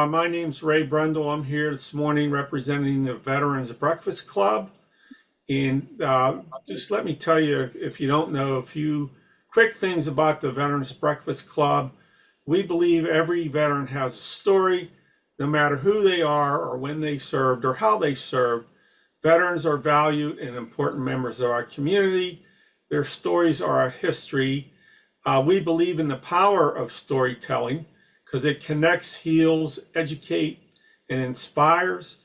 My name's Ray Brendel. I'm here this morning representing the Veterans Breakfast Club. And just let me tell you, if you don't know, a few quick things about the Veterans Breakfast Club. We believe every veteran has a story, no matter who they are or when they served or how they served. Veterans are valued and important members of our community. Their stories are our history. We believe in the power of storytelling because it connects, heals, educates, and inspires.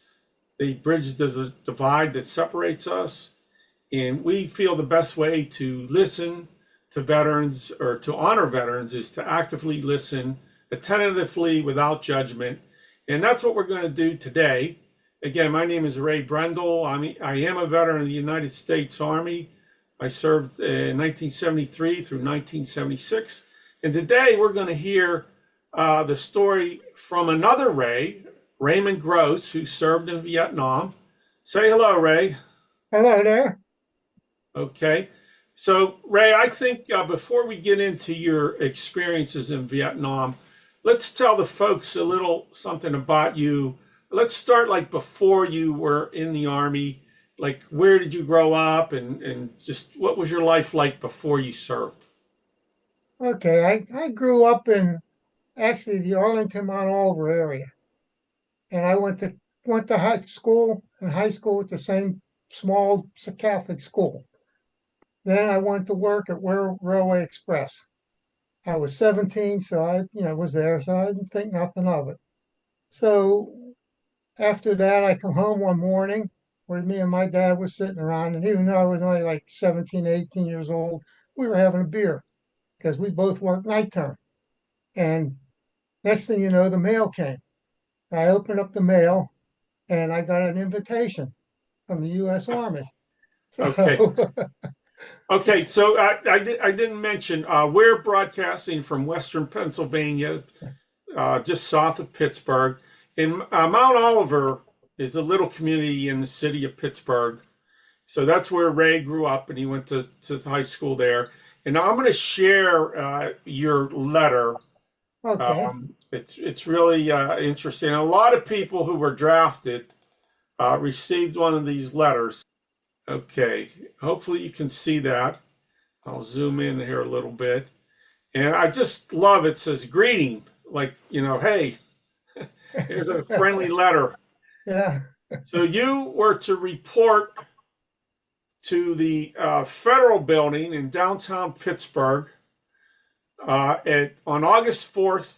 They bridge the divide that separates us. And we feel the best way to listen to veterans or to honor veterans is to actively listen, attentively, without judgment. And that's what we're going to do today. Again, my name is Ray Brendel. I am a veteran of the United States Army. I served in 1973 through 1976. And today we're going to hear the story from another Ray, Raymond Gross, who served in Vietnam. Say hello, Ray. Hello there. Okay. So, Ray, I think before we get into your experiences in Vietnam, let's tell the folks a little something about you. Let's start like before you were in the Army. Like, where did you grow up and just what was your life like before you served? Okay, I grew up in actually the Arlington Mount Oliver area, and I went to high school at the same small Catholic school. Then I went to work at Railway Express. I was 17, so I was there, so I didn't think nothing of it. So after that, I come home one morning where me and my dad was sitting around, and even though I was only like 17, 18 years old, we were having a beer because we both worked night term. And next thing you know, the mail came. I opened up the mail and I got an invitation from the U.S. Army. Okay. So, Okay, so I didn't mention we're broadcasting from Western Pennsylvania, just south of Pittsburgh. And Mount Oliver is a little community in the city of Pittsburgh. So that's where Ray grew up, and he went to high school there. And now I'm going to share your letter. okay. It's really interesting. A lot of people who were drafted received one of these letters. Okay, hopefully you can see that. I'll zoom in here a little bit. And I just love it says greeting, like, hey, here's a friendly letter. Yeah. So you were to report to the federal building in downtown Pittsburgh on August 4th,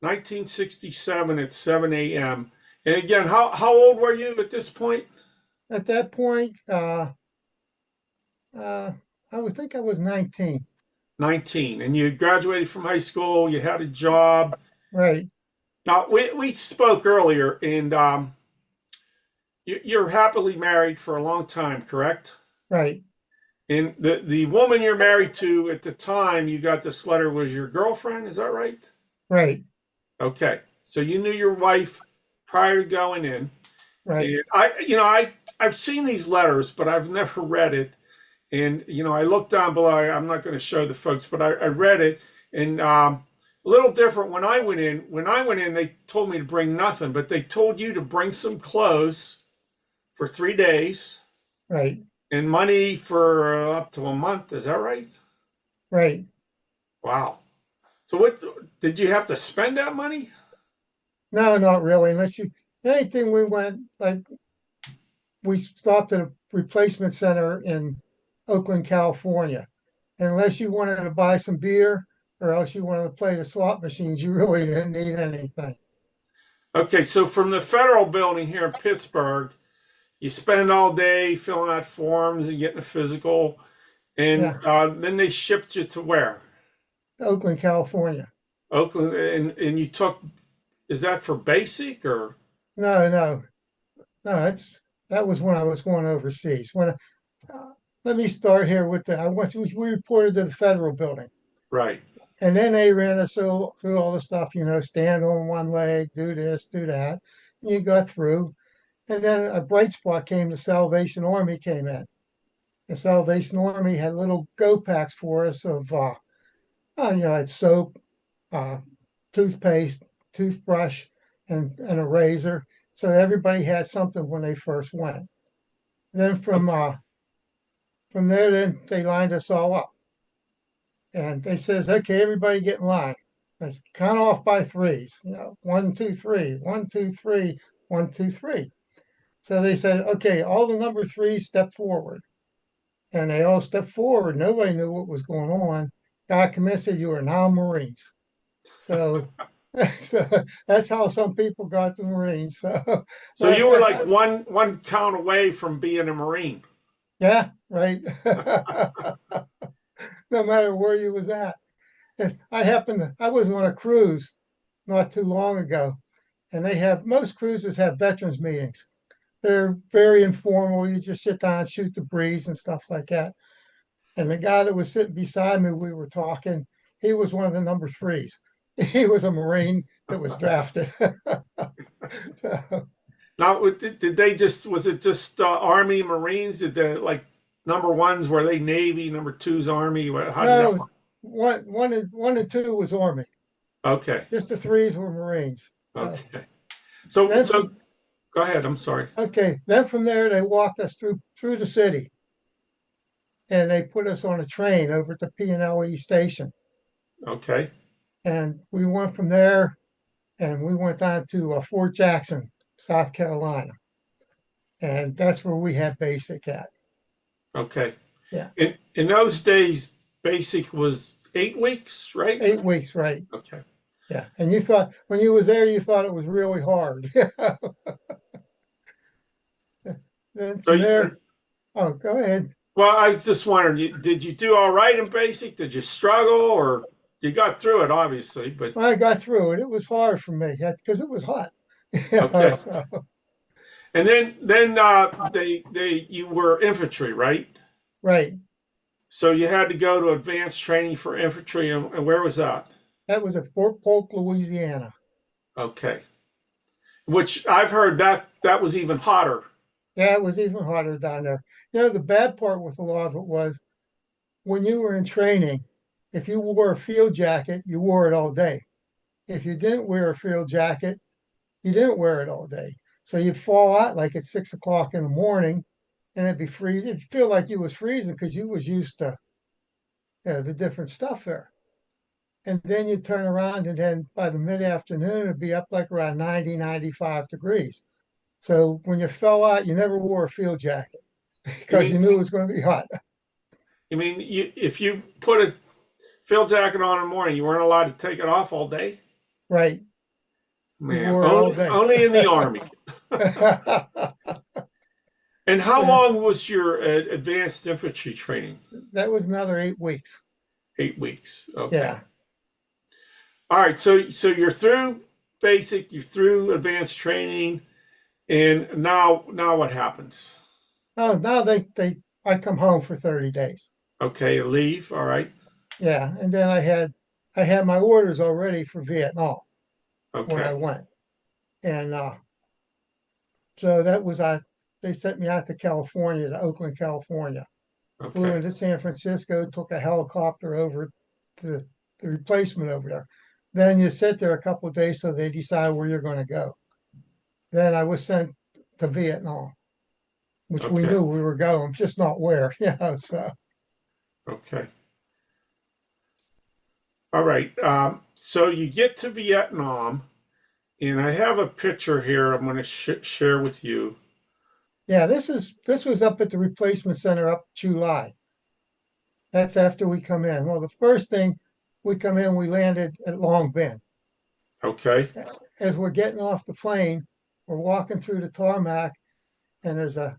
1967 at 7 a.m. And again, how old were you at this point? At that point, uh, I would think I was 19. 19. And you graduated from high school, you had a job. Right. Now, we spoke earlier, and you're happily married for a long time, correct? Right. And the woman you're married to at the time you got this letter was your girlfriend, is that right? Right. Okay. So you knew your wife prior to going in. Right. And I've seen these letters, but I've never read it. And I looked down below. I'm not going to show the folks, but I read it, and a little different when I went in. When I went in, they told me to bring nothing, but they told you to bring some clothes for 3 days Right. and money for up to a month. Is that right? Right. Wow. So what did you have to spend that money? No, not really. Anything we went, like, we stopped at a replacement center in Oakland, California. And unless you wanted to buy some beer or else you wanted to play the slot machines, you really didn't need anything. Okay, so from the federal building here in Pittsburgh, you spend all day filling out forms and getting a physical, and Yeah, then they shipped you to where? Oakland, California. Oakland, and you took, is that for basic or? No, no, no. That was when I was going overseas. Let me start here with I went. We reported to the federal building, Right. and then they ran us through all the stuff. Stand on one leg, do this, do that. And you got through, and then a bright spot came. The Salvation Army came in. The Salvation Army had little go packs for us of, it's soap, uh, toothpaste, toothbrush, and a razor. So everybody had something when they first went. Then from there, then they lined us all up, and they says, "Okay, everybody get in line. Let's count off by threes. You know, 1, 2, 3, 1, 2, 3, 1, 2, 3." So they said, "Okay, all the number threes step forward," and they all stepped forward. Nobody knew what was going on. Guy come in and said, "You are now Marines." So, so that's how some people got the Marines. So, So matter of you were fact, like one count away from being a Marine. yeah, right. No matter where you was at. If I was on a cruise not too long ago, and most cruises have veterans meetings. They're very informal. You just sit down and shoot the breeze and stuff like that. And the guy that was sitting beside me, we were talking. He was one of the number threes. He was a Marine that was drafted. So, Now, did they just, was it just Army Marines? Did the like number ones, were they Navy, number twos Army? How did that no, work? one and two was Army. Okay, Just the threes were Marines. So okay. So, then so from go ahead. I'm sorry. then from there they walked us through the city, and they put us on a train over at the P&LE station, Okay, and we went from there, and we went down to Fort Jackson, South Carolina, and that's where we had basic at. okay. Yeah, In those days, basic was 8 weeks, right? 8 weeks, right? Okay. Yeah, and you thought when you was there, you thought it was really hard. Then So, from there, oh, go ahead. well, I was just wondering, did you do all right in basic? Did you struggle, or you got through it, obviously? But Well, I got through it. It was hard for me because it was hot. Yeah, okay. so, And then they you were infantry, right? right. So you had to go to advanced training for infantry, and where was that? That was at Fort Polk, Louisiana. Okay. Which I've heard that was even hotter. Yeah, it was even hotter down there. The bad part with a lot of it was when you were in training, if you wore a field jacket, you wore it all day. If you didn't wear a field jacket, you didn't wear it all day. So you'd fall out like at 6 o'clock in the morning, and it'd be freezing. It'd feel like you was freezing because you was used to the different stuff there. And then you turn around, and then by the mid-afternoon, it'd be up like around 90, 95 degrees. So when you fell out, you never wore a field jacket You because you mean knew it was going to be hot. if you put a field jacket on in the morning, you weren't allowed to take it off all day? Right. You Man, wore it all day. only in the Army. And how Yeah, long was your advanced infantry training? that was another 8 weeks. 8 weeks. Okay. Yeah. All right. So you're through basic, you're through advanced training, and now what happens? Oh, now I come home for 30 days. Okay, leave. All right. Yeah. And then I had my orders already for Vietnam when I Okay. went. And so they sent me out to California, to Oakland, California. Flew Okay. into San Francisco, took a helicopter over to the replacement over there. Then you sit there a couple of days so they decide where you're going to go. Then I was sent to Vietnam, which we Okay. knew we were going, just not where. So Okay. All right. So you get to Vietnam, and I have a picture here I'm going to share with you. yeah, this was up at the replacement center up July. That's after we come in. Well, the first thing we come in, we landed at Long Binh. Okay. As we're getting off the plane, we're walking through the tarmac, and there's a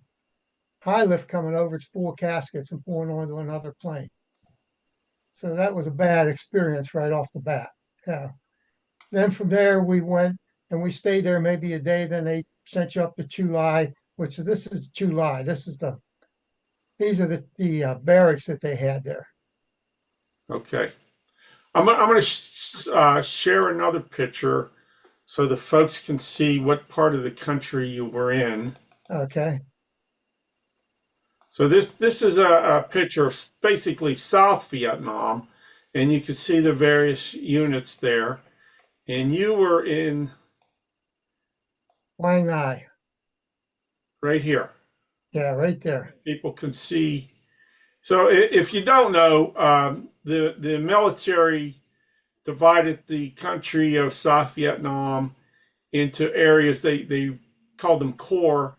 high lift coming over. It's full of caskets and pulling onto another plane. So that was a bad experience right off the bat. Yeah. Then from there we went and we stayed there maybe a day. Then they sent you up to Chulai, which this is Chulai. These are the barracks that they had there. Okay. I'm going to share another picture so the folks can see what part of the country you were in. Okay. So this is a picture of basically South Vietnam, and you can see the various units there. And you were in Wang. right here. Yeah, right there. People can see. So if you don't know, the military divided the country of South Vietnam into areas. They called them corps,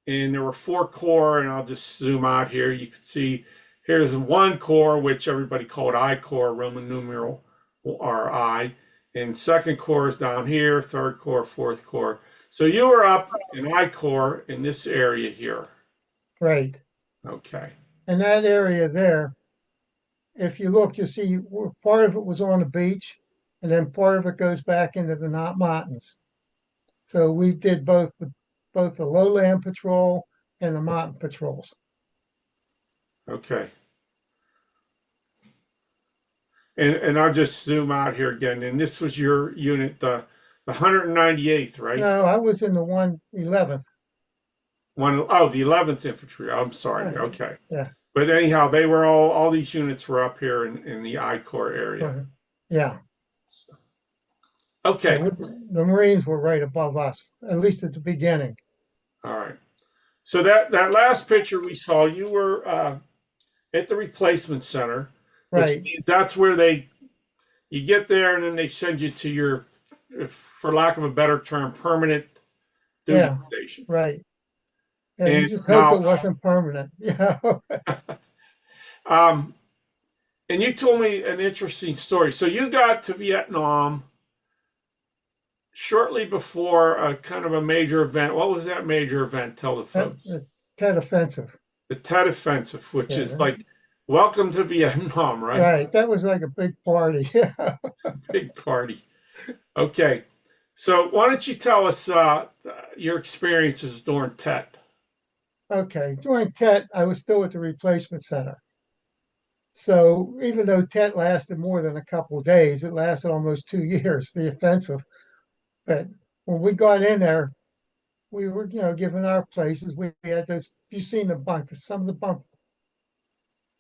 and there were four corps. And I'll just zoom out here. You can see here's one corps, which everybody called I Corps, Roman numeral or I. And second corps is down here, third corps, fourth corps. So you were up in I Corps in this area here. Right. Okay. And that area there, if you look, you see part of it was on the beach, and then part of it goes back into the mountains. So we did both the lowland patrol and the mountain patrols. Okay. And I'll just zoom out here again. And this was your unit, the 198th, right? No, I was in the 111th. The 11th Infantry. I'm sorry. Right. Okay. Yeah. But anyhow, they were all these units were up here in the I Corps area. Right. Yeah. Okay. Yeah, the Marines were right above us, at least at the beginning. All right. So that last picture we saw, you were at the replacement center, which Right. means that's where you get there and then they send you to your, for lack of a better term, permanent duty Yeah. station. Right. Yeah, you And just now, hoped it wasn't permanent. Yeah. and you told me an interesting story. So you got to Vietnam shortly before a kind of a major event. What was that major event? Tell the folks. The Tet Offensive. The Tet Offensive, which Yeah. is like welcome to Vietnam, right? Right. That was like a big party. Yeah. Big party. Okay. So why don't you tell us your experiences during Tet? Okay. During Tet, I was still at the replacement center. So even though Tet lasted more than a couple of days, it lasted almost 2 years, the offensive. But when we got in there, we were, given our places. We had those, you've seen the bunk, some of the bunk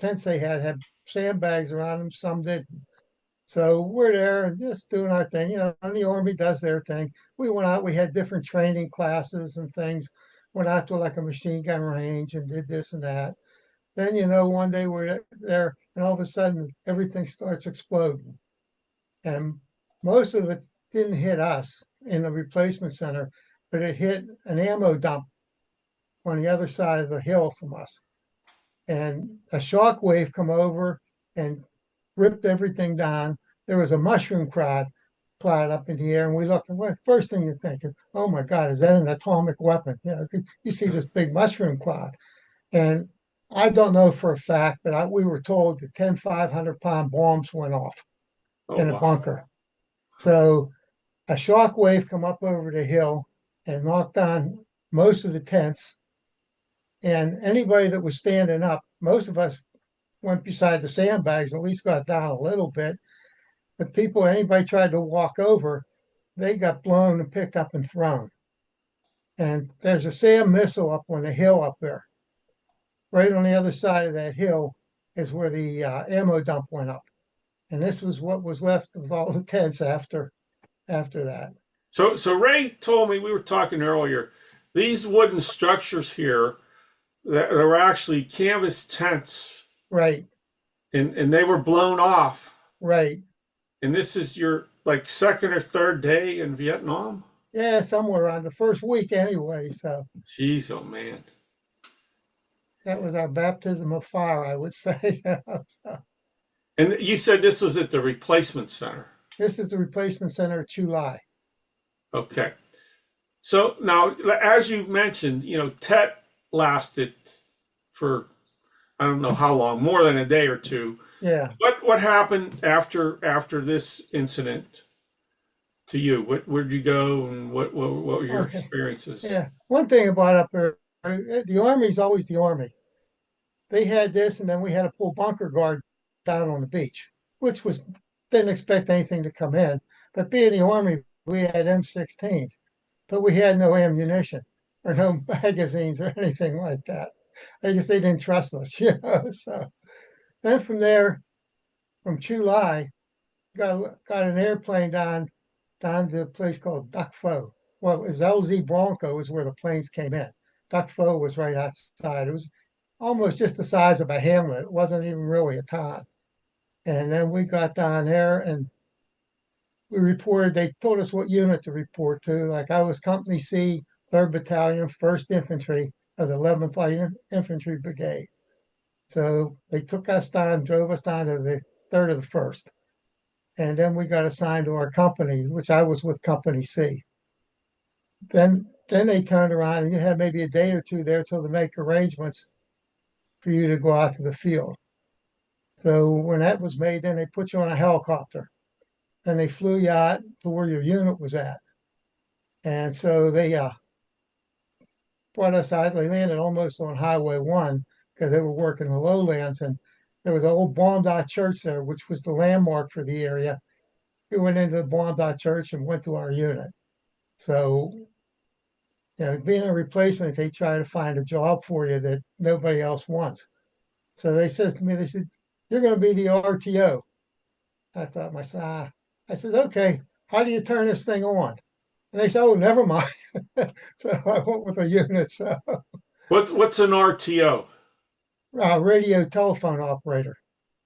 tents they had sandbags around them, some didn't. So we're there and just doing our thing, and the Army does their thing. We went out, we had different training classes and things, went out to like a machine gun range and did this and that. Then, one day we're there and all of a sudden everything starts exploding. And most of it didn't hit us in the replacement center, but it hit an ammo dump on the other side of the hill from us. And a shock wave come over and ripped everything down. There was a mushroom cloud up in the air, and we looked. And the first thing you're thinking, "Oh my God, is that an atomic weapon?" You see this big mushroom cloud, and I don't know for a fact, but we were told that 10 500-pound bombs went off in a wow. bunker. So a shock wave come up over the hill and knocked down most of the tents. And anybody that was standing up, most of us went beside the sandbags, at least got down a little bit. But anybody tried to walk over, they got blown and picked up and thrown. And there's a SAM missile up on the hill up there. Right on the other side of that hill is where the ammo dump went up. And this was what was left of all the tents after that. So Ray told me, we were talking earlier, these wooden structures here that were actually canvas tents. Right. And they were blown off. Right. And this is your like second or third day in Vietnam? Yeah, somewhere around the first week anyway. So jeez, oh man. That was our baptism of fire, I would say. So, and you said this was at the replacement center. This is the replacement center at Chu Lai. Okay. So now, as you mentioned, Tet lasted for, I don't know how long, more than a day or two. Yeah. What happened after this incident to you? Where'd you go, and what were your experiences? Yeah. One thing about up there, the Army's always the Army. They had this, and then we had to pull bunker guard down on the beach, which didn't expect anything to come in. But being the Army, we had M16s, but we had no ammunition or no magazines or anything like that. I guess they didn't trust us, So then from there, from Chu Lai, got an airplane down to a place called Dak Pho, well, it was LZ Bronco is where the planes came in. Duck Foe was right outside. It was almost just the size of a hamlet. It wasn't even really a town. And then we got down there and we reported, they told us what unit to report to. Like I was Company C, 3rd Battalion, 1st Infantry of the 11th Light Infantry Brigade. So they took us down, drove us down to the 3rd of the 1st. And then we got assigned to our company, which I was with Company C. Then they turned around and you had maybe a day or two there till to make arrangements for you to go out to the field. So when that was made, then they put you on a helicopter and they flew you out to where your unit was at. And so they brought us out. They landed almost on Highway 1 because they were working the lowlands. And there was an old bombed out church there, which was the landmark for the area. We went into the bombed out church and went to our unit. So, being a replacement, they try to find a job for you that nobody else wants. So they said to me, they said, "You're going to be the RTO." I thought myself, I said, "Okay, how do you turn this thing on?" And they said, "Oh, never mind." So I went with a unit. So What's an RTO? radio telephone operator.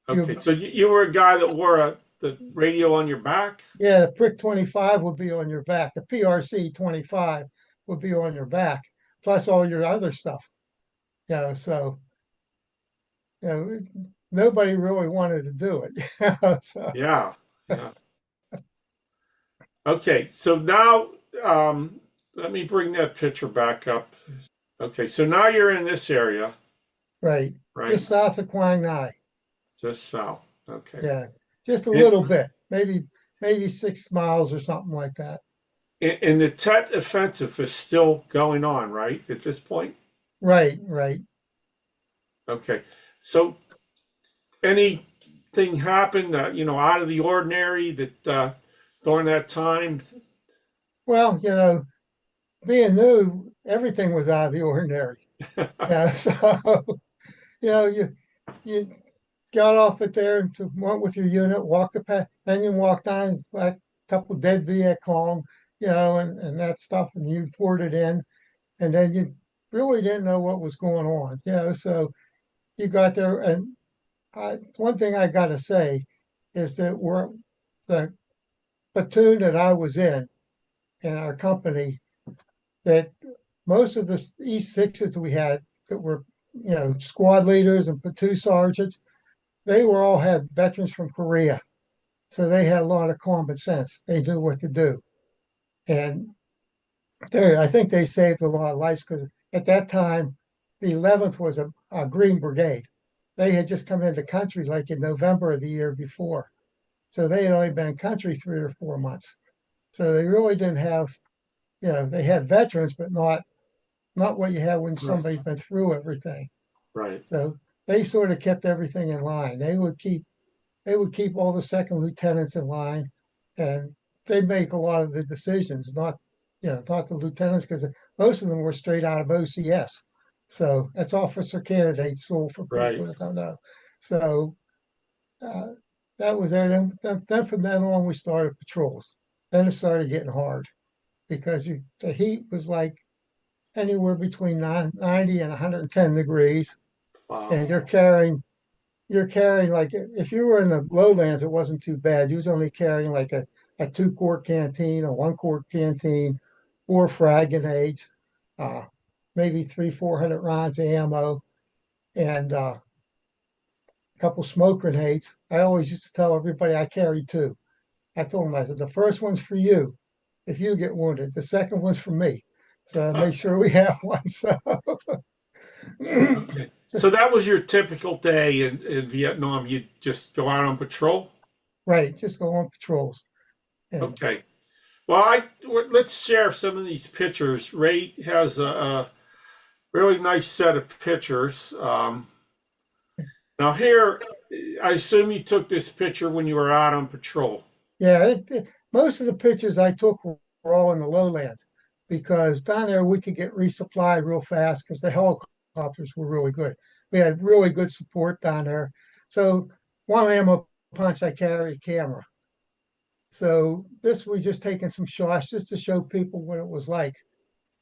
Okay, You, so you were a guy that wore the radio on your back? yeah, the prick 25 would be on your back. The PRC 25 would be on your back, plus all your other stuff. So you know, nobody really wanted to do it. So, Yeah, yeah. Okay, so now let me bring that picture back up. Okay, so now you're in this area, right, right? just south of Quang Ngai. Just south. Okay. Yeah, just a And, little bit, maybe 6 miles or something like that. and the Tet offensive is still going on, right, at this point? Right, right. Okay. So anything happened that, out of the ordinary that during that time? Well, being new, everything was out of the ordinary. Yeah, so you got off it there and went with your unit, walked the path, then you walked on like a couple dead Viet Cong, and that stuff, and you poured it in, and then you really didn't know what was going on, so you got there, and one thing I got to say is that the platoon that I was in our company, that most of the E6s we had that were, squad leaders and platoon sergeants, they were all had veterans from Korea. So they had a lot of common sense. They knew what to do. And I think they saved a lot of lives because at that time, the 11th was a Green Brigade. They had just come into country like in November of the year before. So they had only been in country 3 or 4 months. So they really didn't have, they had veterans, but not what you have when somebody's been through everything. Right. So they sort of kept everything in line. They would keep all the second lieutenants in line, and they'd make a lot of the decisions, not the lieutenants, because most of them were straight out of OCS. So that's officer candidate school for Right. people that don't know. So uh, that was there. Then from then on, we started patrols. Then it started getting hard because the heat was like anywhere between 90 and 110 degrees, Wow. and you're carrying like if you were in the lowlands, it wasn't too bad. You was only carrying like a 2-quart canteen, a 1-quart canteen, 4 frag grenades, uh, maybe 300-400 rounds of ammo, and a couple smoke grenades. I always used to tell everybody I carried two. I told them, I said, the first one's for you if you get wounded. The second one's for me. So make sure we have one. So Okay. So that was your typical day in Vietnam. You just go out on patrol? right, just go on patrols. And Okay. Well, let's share some of these pictures. Ray has a really nice set of pictures. Now here, I assume you took this picture when you were out on patrol. yeah, most of the pictures I took were all in the lowlands because down there we could get resupplied real fast because the helicopters were really good. We had really good support down there. So one ammo punch, I carried a camera. So this we're just taking some shots just to show people what it was like.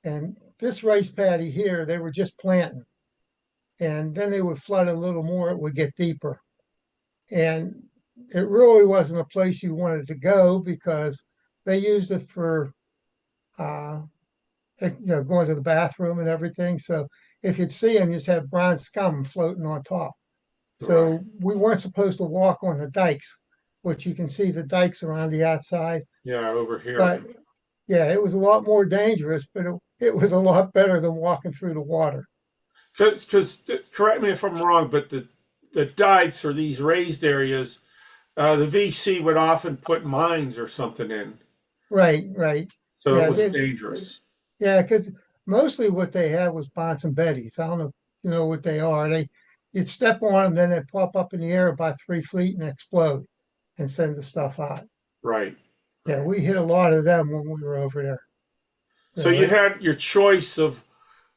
And this rice paddy here, they were just planting. And then they would flood a little more, it would get deeper. And it really wasn't a place you wanted to go because they used it for uh, going to the bathroom and everything. So if you'd see them, you just have brown scum floating on top. Right. So we weren't supposed to walk on the dikes, which you can see the dikes around the outside. Yeah, over here. But yeah, it was a lot more dangerous, but it was a lot better than walking through the water. Because correct me if I'm wrong, but the dikes or these raised areas, the VC would often put mines or something in, Right, right. so it Yeah, was dangerous. yeah, because mostly what they had was bonds and betties. I don't know if you know what they are. You'd step on them, then they'd pop up in the air about 3 feet and explode and send the stuff out. Right. Yeah, Right. we hit a lot of them when we were over there. So So you had your choice of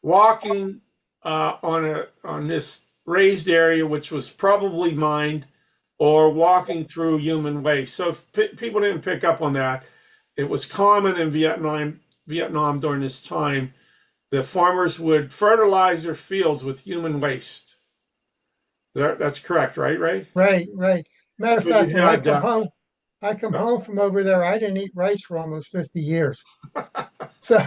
walking on this raised area, which was probably mined, or walking through human waste. So if people didn't pick up on that, it was common in Vietnam during this time. The farmers would fertilize their fields with human waste. That's correct, right, Ray? right, right. Matter of So fact, you when had I come home from over there, I didn't eat rice for almost 50 years. So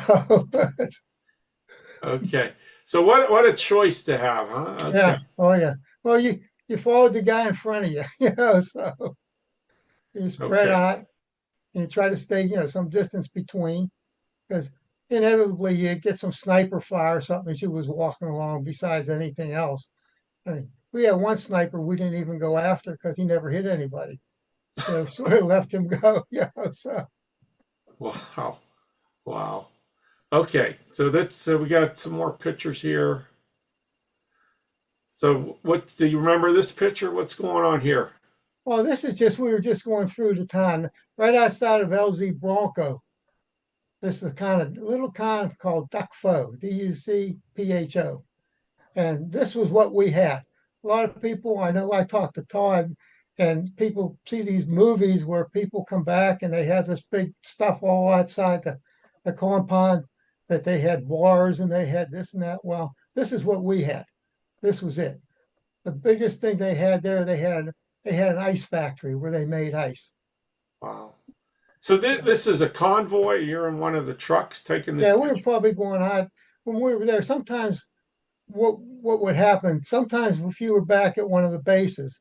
okay. So what a choice to have, huh? Okay. yeah, oh yeah. Well, you followed the guy in front of you, so you spread Okay. out and you try to stay, some distance between because inevitably you get some sniper fire or something as you was walking along besides anything else. I mean, we had one sniper we didn't even go after because he never hit anybody. So sort of left him go. So Wow. Wow. Okay. So we got some more pictures here. So what do you remember this picture? What's going on here? well, this is just we were just going through the town right outside of LZ Bronco. This is a kind of little town called Duck Pho, Ducpho. And this was what we had. A lot of people, I know I talked to Todd, and people see these movies where people come back and they have this big stuff all outside the compound that they had bars and they had this and that. Well, this is what we had. This was it. The biggest thing they had there, they had an ice factory where they made ice. Wow. So Yeah, this is a convoy. You're in one of the trucks taking this yeah, we were picture. probably going out when we were there. Sometimes what would happen? Sometimes if you were back at one of the bases,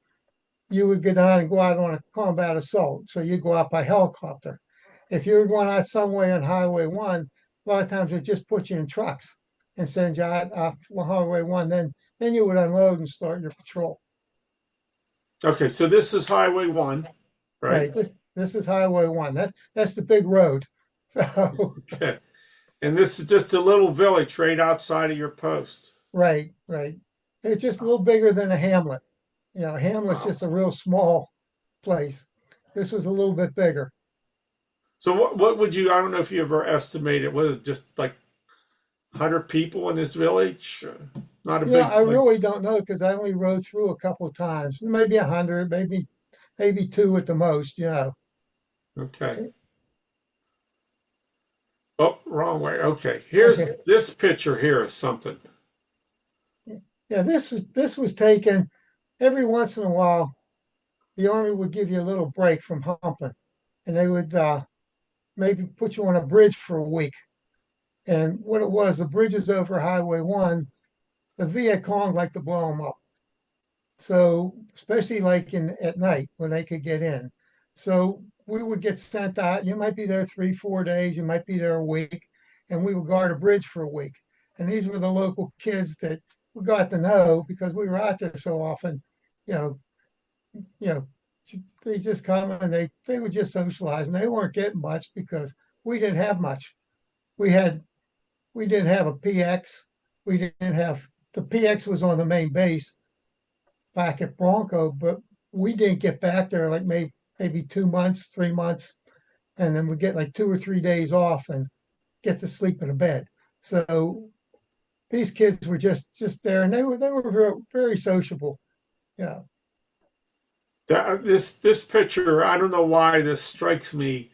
you would get on and go out on a combat assault. So you go out by helicopter. If you were going out somewhere on Highway 1, a lot of times they'd just put you in trucks and send you out off Highway 1. Then you would unload and start your patrol. Okay. So this is Highway 1, right? Right. This is Highway 1. That's the big road. So Okay. And this is just a little village right outside of your post. right, right. It's just a little bigger than a hamlet. Hamlet's Wow. just a real small place. This was a little bit bigger. So what would you? I don't know if you ever estimated. Was it just like 100 people in this village? Not a big I really place. don't know because I only rode through a couple of times, maybe 100, maybe two at the most. Okay. Oh, wrong way. Okay. Here's Okay, this picture here is something. yeah, this was taken every once in a while. The army would give you a little break from humping, and they would maybe put you on a bridge for a week. And what it was, the bridges over Highway 1, the Viet Cong liked to blow them up. So especially like in at night when they could get in. So we would get sent out. You might be there 3, 4 days. You might be there a week, and we would guard a bridge for a week. And these were the local kids that we got to know because we were out there so often. You know, you know, they just come and they would just socialize, and they weren't getting much because we didn't have much. We had we didn't have a PX. We didn't have the PX was on the main base back at Bronco, but we didn't get back there like maybe 2 months, 3 months, and then we get like 2 or 3 days off and get to sleep in a bed. So these kids were just there, and they were very, very sociable. Yeah, This picture, I don't know why this strikes me.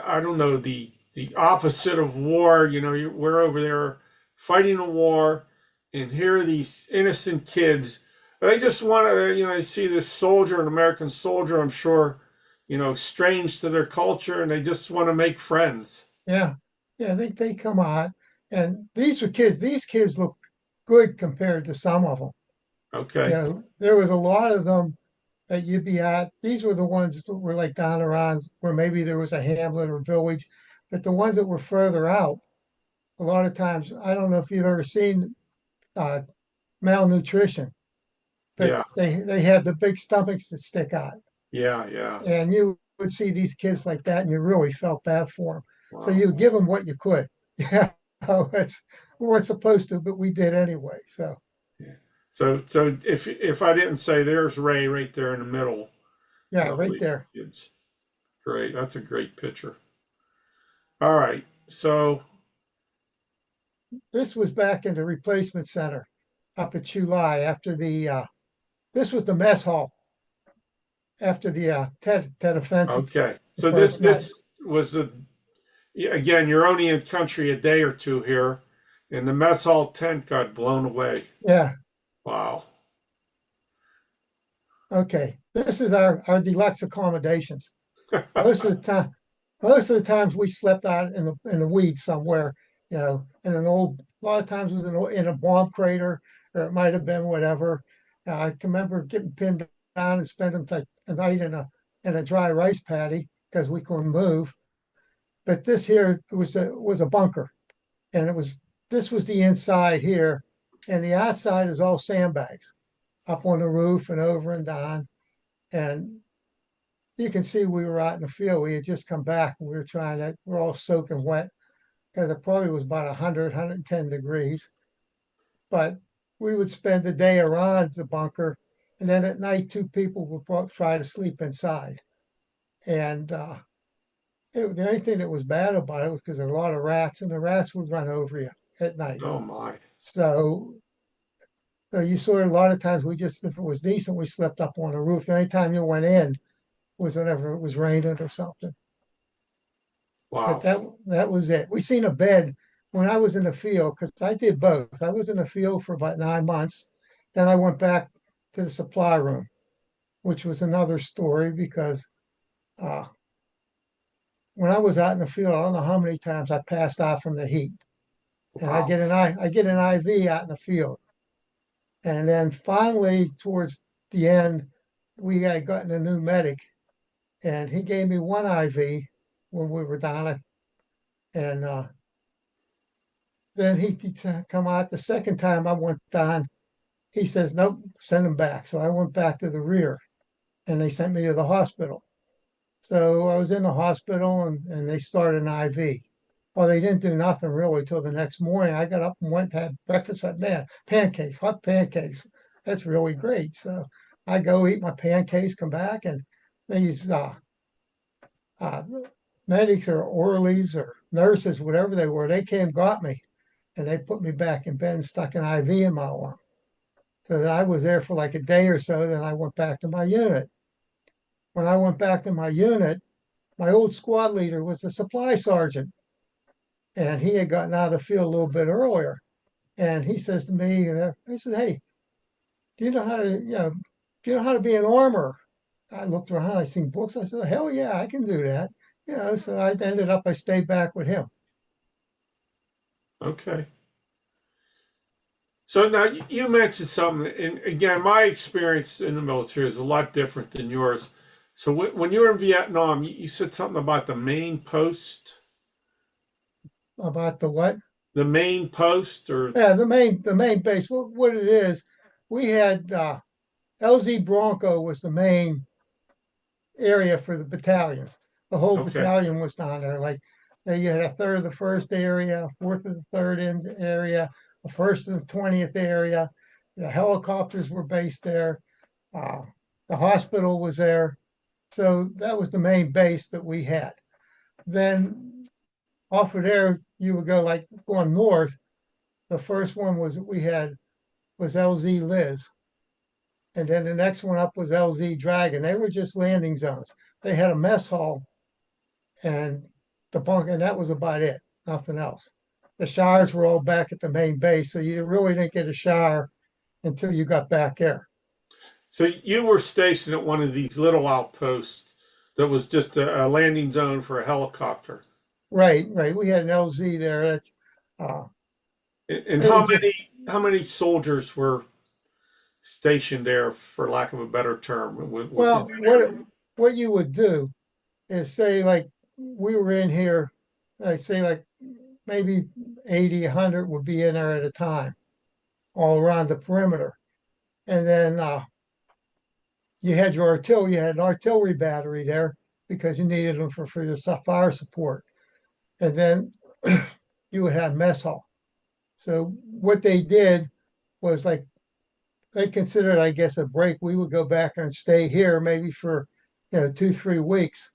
I don't know, the opposite of war. We're over there fighting a war, and here are these innocent kids. They just want to, I see this soldier, an American soldier, I'm sure, strange to their culture, and they just want to make friends. Yeah, yeah, they come out, and these were kids. These kids look good compared to some of them. Okay. There was a lot of them that you'd be at. These were the ones that were like down around where maybe there was a hamlet or village, but the ones that were further out, a lot of times, I don't know if you've ever seen uh, malnutrition, but Yeah. they have the big stomachs that stick out. Yeah. Yeah. And you would see these kids like that, and you really felt bad for them. So Wow. you would give them what you could. Yeah, it's we weren't supposed to, but we did anyway. So Yeah. So if I didn't say, there's Ray right there in the middle. yeah, right Lovely there. kids. Great. That's a great picture. All right. So, This was back in the replacement center up at Chulai after the. This was the mess hall after the Tet offensive, okay. the So this first night. this was the again, you're only in country a day or two here, and the mess hall tent got blown away. Yeah. Wow. Okay. This is our deluxe accommodations. Most of the time, most of the times we slept out in the weeds somewhere, in an old. A lot of times it was in a bomb crater, or it might have been whatever. I can remember getting pinned down and spending like a night in a dry rice paddy because we couldn't move. But this here was a bunker, and this was the inside here, and the outside is all sandbags up on the roof and over and down. And you can see we were out in the field. We had just come back and we're all soaking wet because it probably was about 100, 110 degrees. But we would spend the day around the bunker. And then at night, two people would try to sleep inside. And the only thing that was bad about it was because there were a lot of rats, and the rats would run over you at night. Oh my. So, so you sort of, a lot of times if it was decent, we slept up on the roof. The only time you went in was whenever it was raining or something. But Wow. that was it. We seen a bed when I was in the field because I did both. I was in the field for about 9 months. Then I went back to the supply room, which was another story because uh, when I was out in the field, I don't know how many times I passed out from the heat. And Wow. I get an IV out in the field. And then finally, towards the end, we had gotten a new medic, and he gave me one IV when we were down. And then he come out the second time I went down. He says, "Nope, send him back." So I went back to the rear, and they sent me to the hospital. So I was in the hospital, and they started an IV. Well, they didn't do nothing really till the next morning. I got up and went to have breakfast. I man, pancakes, hot pancakes. That's really great. So I go eat my pancakes, come back, and these uh, medics or orderlies or nurses, whatever they were, they came, got me, and they put me back in bed and stuck an IV in my arm. So I was there for like a day or so. Then I went back to my unit. When I went back to my unit, my old squad leader was the supply sergeant, and he had gotten out of the field a little bit earlier. And he says to me, he said, "Hey, do you know how to, do you know how to be an armor?" I looked around, I seen books. I said, "Hell yeah, I can do that." So I stayed back with him. Okay. So now you mentioned something, and again, my experience in the military is a lot different than yours. So when you were in Vietnam, you said something about the main post, About the what? the main post, or Yeah, the main base. What it is, we had LZ Bronco was the main area for the battalions. The whole okay, battalion was down there. Like you had a third of the first area, a fourth of the third area, a first of the 20th area. The helicopters were based there. Uh, the hospital was there. So that was the main base that we had. Then off of there, you would go like going north. The first one was we had was LZ Liz, And then the next one up was LZ Dragon. They were just landing zones. They had a mess hall and the bunk, and that was about it, nothing else. The showers were all back at the main base, so you really didn't get a shower until you got back there. So you were stationed at one of these little outposts that was just a landing zone for a helicopter. Right, right. We had an LZ there. That's uh, And it was just how many soldiers were stationed there, for lack of a better term, within well, that area? what you would do is say like we were in here, I say like maybe 80, 100 would be in there at a time, all around the perimeter. And then you had your artillery, you had an artillery battery there because you needed them for your fire support. And then you would have mess hall. So what they did was like they considered, I guess, a break. We would go back and stay here maybe for 2, 3 weeks.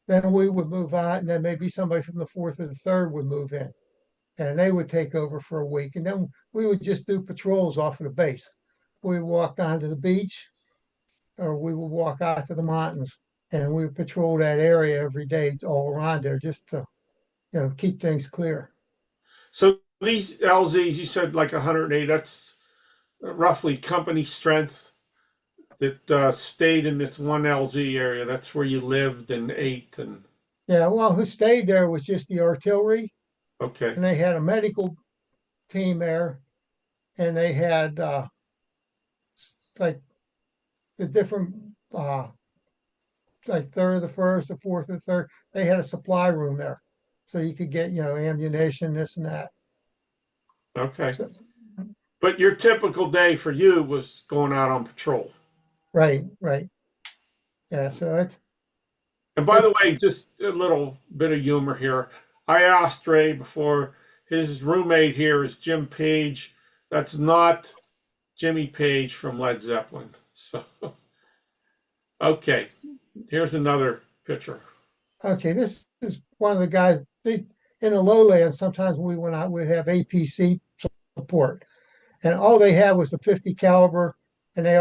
Then we would move out, and then maybe somebody from the fourth or the third would move in, and they would take over for a week. And then we would just do patrols off of the base. We would walk down to the beach, or we would walk out to the mountains, and we would patrol that area every day all around there just to keep things clear. So these LZs, you said like 108. That's roughly company strength that stayed in this one LZ area. That's where you lived and ate and Yeah, well, who stayed there was just the artillery, okay. and they had a medical team there, and they had like the different like third of the first, the fourth or third. They had a supply room there, so you could get ammunition, this and that. Okay. So, But your typical day for you was going out on patrol. right, right, yeah. So And by the it way, just a little bit of humor here. I asked Ray before, his roommate here is Jim Page. That's not Jimmy Page from Led Zeppelin. So, okay, here's another picture. okay. This is one of the guys. They in the lowlands. Sometimes we went out, we'd have APC support, and all they had was the 50 caliber, and they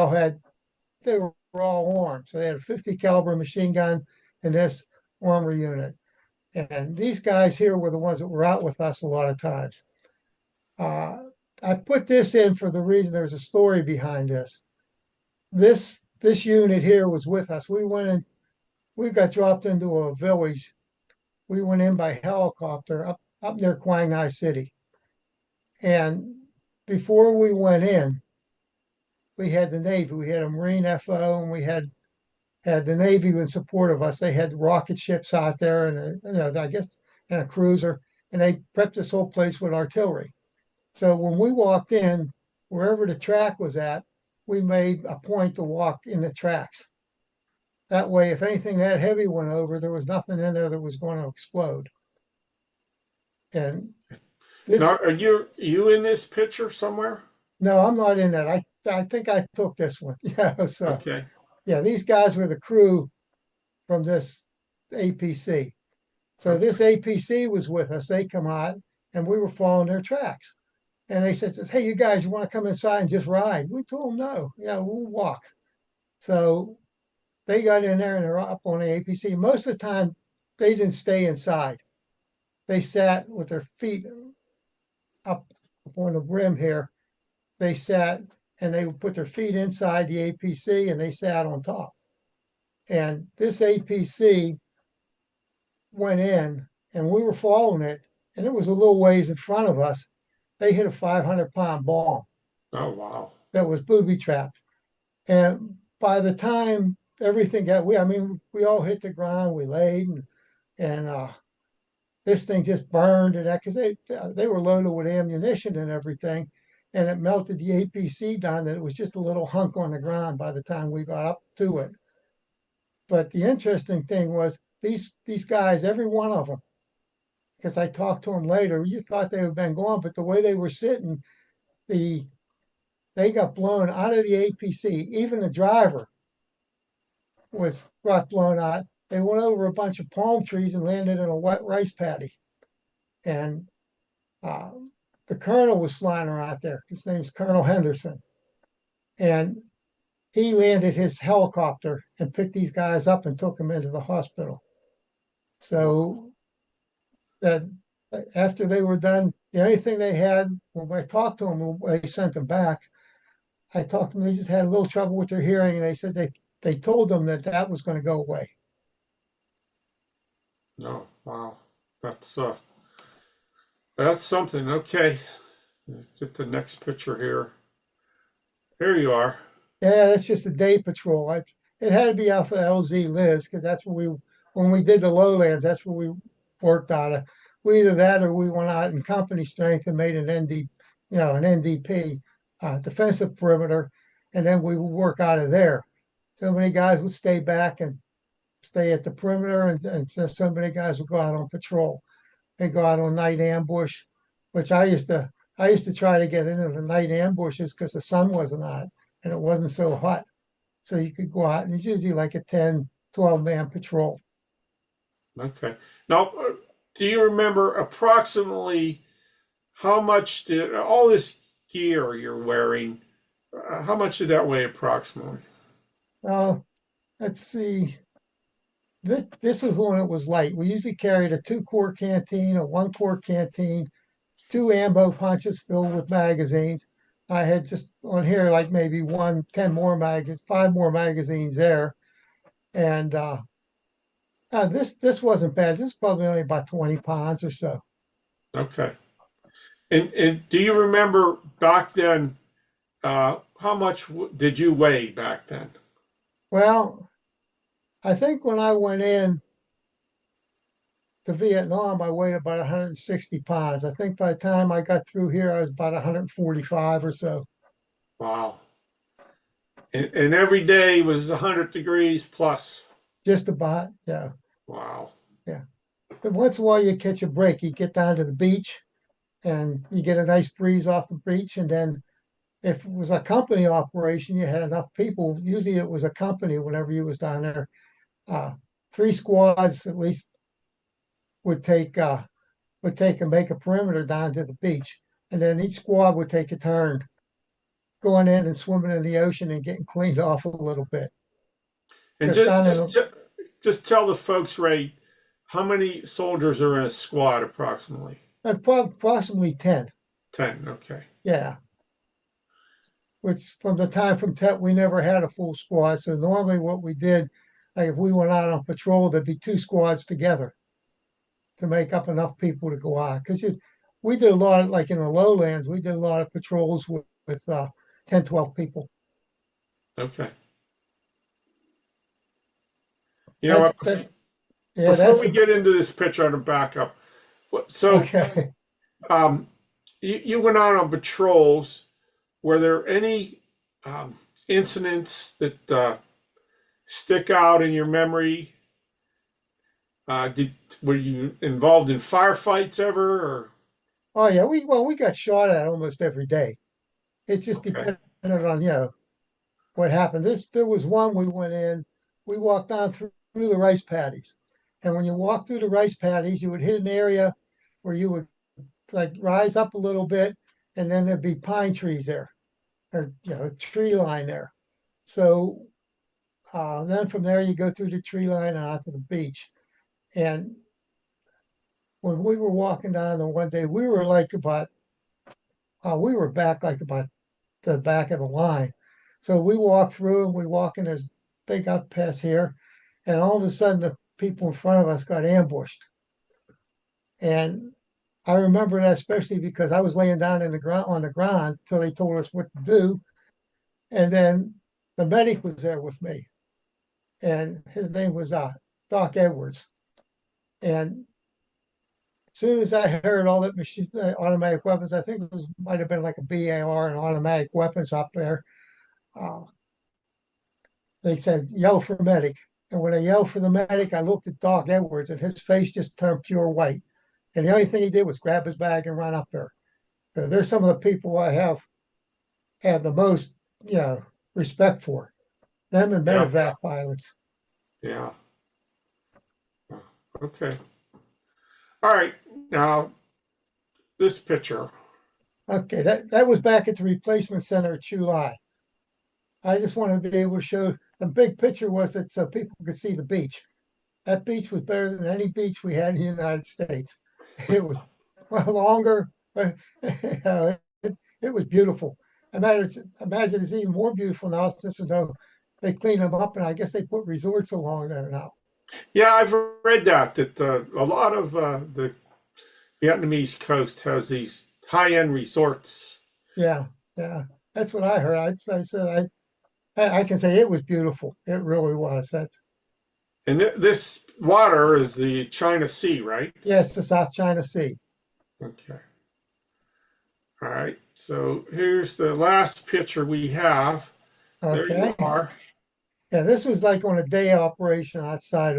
were all armed. So they had a 50 caliber machine gun and this armor unit. And these guys here were the ones that were out with us a lot of times. Uh, I put this in for the reason there's a story behind this. This unit here was with us. We went in, we got dropped into a village. We went in by helicopter up near Quang Ngai City. And before we went in, we had the Navy. We had a Marine FO, and we had the Navy in support of us. They had rocket ships out there, and I guess and a cruiser, and they prepped this whole place with artillery. So when we walked in, wherever the track was at, we made a point to walk in the tracks. That way, if anything that heavy went over, there was nothing in there that was going to explode. And Now, this, are you in this picture somewhere? no, I'm not in that. I think I took this one. Yeah. So Okay. yeah, these guys were the crew from this APC. So Okay. this APC was with us. They come out and we were following their tracks. And they said, hey, you guys, you want to come inside and just ride? We told them no. Yeah, we'll walk. So they got in there and they're up on the APC. Most of the time, they didn't stay inside. They sat with their feet up on the brim here. They sat and they would put their feet inside the APC and they sat on top. And this APC went in and we were following it, and it was a little ways in front of us. They hit a 500-pound bomb Oh, wow. that was booby trapped. And by the time everything I mean, we all hit the ground, we laid, and this thing just burned and that because they were loaded with ammunition and everything, and it melted the APC down that it was just a little hunk on the ground by the time we got up to it. But the interesting thing was these guys, every one of them, because I talked to them later, you thought they had been gone, but the way they were sitting, the they got blown out of the APC. Even the driver got blown out. They went over a bunch of palm trees and landed in a wet rice paddy. And uh, the colonel was flying around there. His name's Colonel Henderson. And he landed his helicopter and picked these guys up and took them into the hospital. Wow. So that after they were done, the only thing they had when I talked to them, when they sent them back, I talked to them. They just had a little trouble with their hearing, and they said they told them that that was going to go away. No. Wow. That's uh that's something. Okay. Get the next picture here. Here you are. Yeah, that's just a day patrol. It had to be off of LZ Liz because that's where when we did the lowlands, that's where we worked out of. We either that or we went out in company strength and made an an NDP, defensive perimeter, and then we would work out of there. So many guys would stay back and stay at the perimeter, and so many guys would go out on patrol. They go out on night ambush, which I used to try to get into the night ambushes because the sun wasn't out and it wasn't so hot. So you could go out and it's usually like a 10, 12-man patrol. Okay. Now, do you remember approximately how much did all this gear you're wearing, how much did that weigh approximately? Well, let's see. This was when it was light. We usually carried a 2-quart canteen, a 1-quart canteen, 2 ammo punches filled with magazines. I had just on here like maybe 10 more magazines, 5 more magazines there. And this wasn't bad. This is probably only about 20 pounds or so. Okay. And do you remember back then, how much did you weigh back then? Well, I think when I went in to Vietnam, I weighed about 160 pounds. I think by the time I got through here, I was about 145 or so. Wow. And every day was 100 degrees plus. Just about, yeah, Wow. yeah. But once in a while, you catch a break. You get down to the beach, and you get a nice breeze off the beach, and then if it was a company operation, you had enough people. Usually, it was a company. Whenever you was down there, uh, 3 squads at least would take and make a perimeter down to the beach, and then each squad would take a turn going in and swimming in the ocean and getting cleaned off a little bit. And Because down in just tell the folks, Ray, how many soldiers are in a squad approximately? approximately 10, 10. Okay. yeah. Which from the time from Tet, we never had a full squad. So normally what we did, like if we went out on patrol, there'd be 2 squads together to make up enough people to go out. Because we did a lot, like in the lowlands, we did a lot of patrols with 10, 12 people. Okay. You know That's what? that, yeah, Before that's we the get into this picture, I'm going to back up. So, okay. um, you went out on patrols. Were there any incidents that stick out in your memory? Did Were you involved in firefights ever? Or Oh yeah, we got shot at almost every day. It just okay, depended on what happened. There was one we went in, we walked down through the rice paddies. And when you walk through the rice paddies, you would hit an area where you would like rise up a little bit, and then there'd be pine trees there, or tree line there. So then from there you go through the tree line and out to the beach. And when we were walking down the one day, we were back like about the back of the line. So we walk through and we walk in this big up past here, and all of a sudden the people in front of us got ambushed. And I remember that especially because I was laying down in the ground on the ground until they told us what to do. And then the medic was there with me, and his name was Doc Edwards. And as soon as I heard all that machine automatic weapons, I think it might have been like a BAR and automatic weapons up there. Uh, they said, yell for medic. And when they yelled for the medic, I looked at Doc Edwards and his face just turned pure white. And the only thing he did was grab his bag and run up there. So there's some of the people I have the most, you know, respect for. Them and yeah, medevac pilots. yeah, okay. All right, now this picture. Okay, that was back at the replacement center at Chu Lai. I just wanted to be able to show the big picture was it so people could see the beach. That beach was better than any beach we had in the United States. It was longer. It was beautiful. Imagine it's even more beautiful now since they clean them up and I guess they put resorts along there now. Yeah, I've read that a lot of the Vietnamese coast has these high-end resorts. Yeah, yeah, that's what I heard. I said I can say it was beautiful. It really was. That And this water is the China Sea, right? yes, the South China Sea. Okay. All right. So here's the last picture we have. There you Okay. are. Yeah, this was like on a day operation outside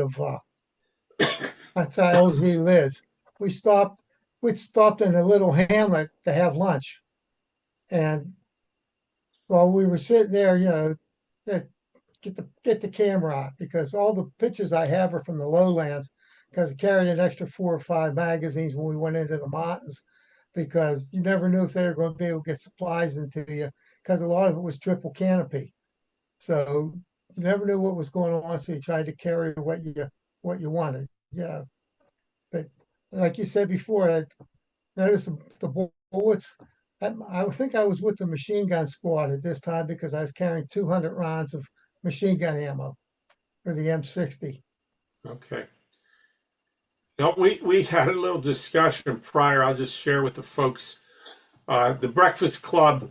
LZ Liz. We stopped we stopped in a little hamlet to have lunch. And while we were sitting there, that get the camera out because all the pictures I have are from the lowlands because I carried an extra 4 or 5 magazines when we went into the mountains because you never knew if they were going to be able to get supplies into you because a lot of it was triple canopy. So you never knew what was going on, so you tried to carry what you wanted. Yeah, but like you said before, I noticed the bullets. I think I was with the machine gun squad at this time because I was carrying 200 rounds of machine gun ammo for the M60. Okay. No, we had a little discussion prior. I'll just share with the folks. The Breakfast Club,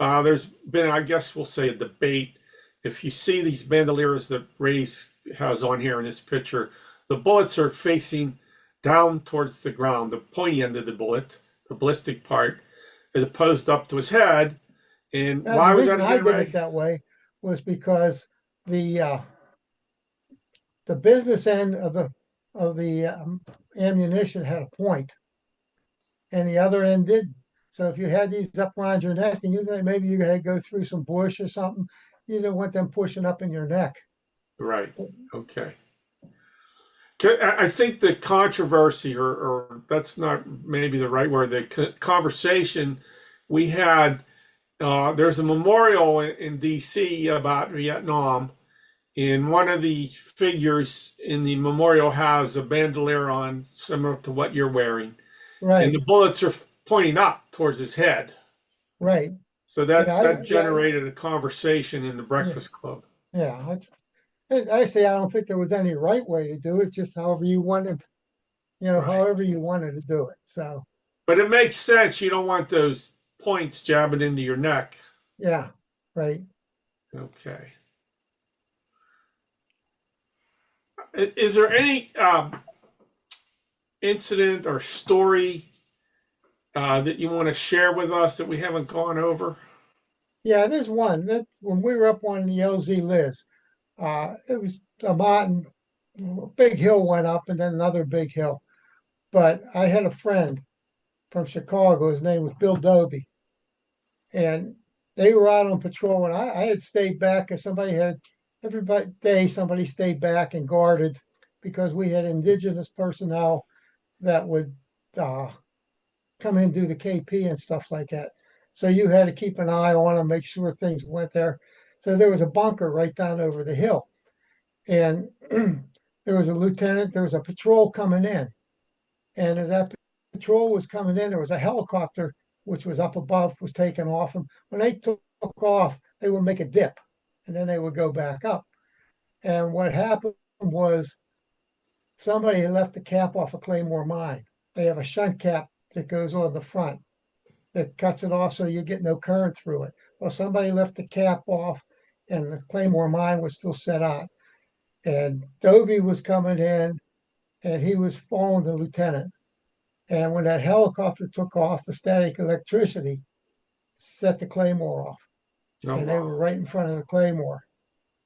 there's been, I guess we'll say, a debate. If you see these bandoliers that Ray has on here in this picture, the bullets are facing down towards the ground, the pointy end of the bullet, the ballistic part, as opposed up to his head. And Now, the why was that reason I again, did it Ray? that way was because the business end of the ammunition had a point, and the other end didn't. So if you had these up around your neck, and usually maybe you had to go through some bush or something, you didn't want them pushing up in your neck. Right. Okay. I think the controversy, or that's not maybe the right word, the conversation we had, there's a memorial in DC about Vietnam, and one of the figures in the memorial has a bandolier on, similar to what you're wearing, and the Right, bullets are pointing up towards his head. right. So Yeah, that generated a conversation in the yeah, Breakfast Club. yeah. Actually, I don't think there was any right way to do it. Just however you wanted, Right. however you wanted to do it. So But it makes sense. You don't want those points jabbing into your neck. yeah, right. Okay. Is there any incident or story that you want to share with us that we haven't gone over? Yeah, there's one. That when we were up on the LZ Liz, it was a mountain, a big hill went up and then another big hill. But I had a friend from Chicago. His name was Bill Doby, and they were out on patrol, and I had stayed back because somebody stayed back and guarded because we had indigenous personnel that would uh, come in and do the KP and stuff like that. So you had to keep an eye on them, make sure things went there. So there was a bunker right down over the hill, and there was a lieutenant. There was a patrol coming in, and as that patrol was coming in, there was a helicopter which was up above, was taking off. And when they took off, they would make a dip, and then they would go back up. And what happened was somebody had left the cap off a Claymore mine. They have a shunt cap that goes on the front that cuts it off so you get no current through it. Well, somebody left the cap off and the Claymore mine was still set out. And Dobie was coming in and he was following the lieutenant. And when that helicopter took off, the static electricity set the Claymore off. Oh, And they wow. were right in front of the Claymore.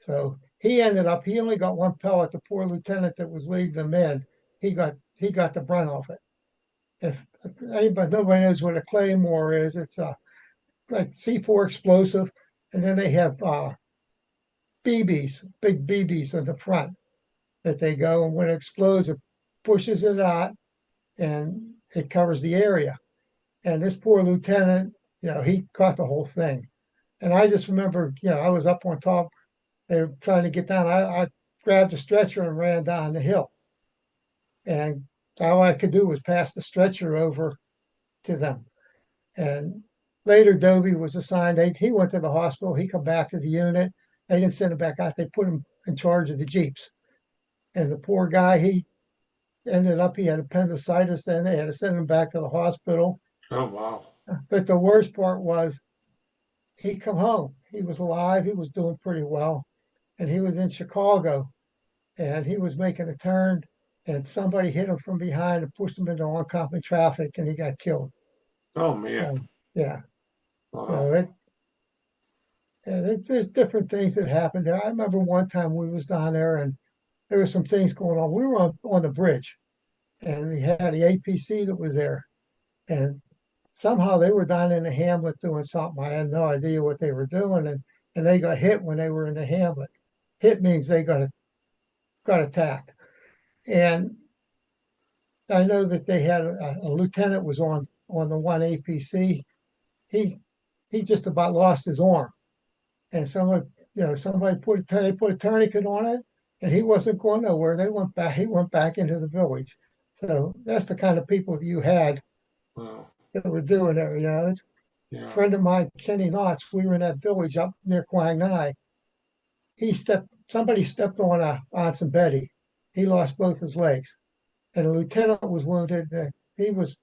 So he only got one pellet. The poor lieutenant that was leading them in, he got the brunt of it. If nobody knows what a claymore is, it's like C4 explosive, and then they have BBs, big BBs in the front that they go, and when it explodes, it pushes it out and it covers the area. And this poor lieutenant, he caught the whole thing. And I just remember, I was up on top. They were trying to get down. I grabbed a stretcher and ran down the hill. And all I could do was pass the stretcher over to them. And later, Dobie was assigned. He went to the hospital. He come back to the unit. They didn't send him back out. They put him in charge of the jeeps. And the poor guy, he ended up, he had appendicitis. Then they had to send him back to the hospital. Oh, wow. But the worst part was he come home. He was alive. He was doing pretty well. And he was in Chicago and he was making a turn and somebody hit him from behind and pushed him into oncoming traffic and he got killed. Oh, man. Yeah. Wow. So there's different things that happened there. I remember one time we was down there and there were some things going on. We were on the bridge and we had the APC that was there. And somehow they were down in the hamlet doing something. I had no idea what they were doing. And they got hit when they were in the hamlet. Hit means they got attacked. And I know that they had a lieutenant was on the one APC. He he just about lost his arm. And somebody they put a tourniquet on it, and he wasn't going nowhere. They went back. He went back into the village. So that's the kind of people you had Wow. that were doing there. It's a Yeah. friend of mine, Kenny Knotts. We were in that village up near Quang Ngai. Somebody stepped on some Betty. He lost both his legs, and a lieutenant was wounded. The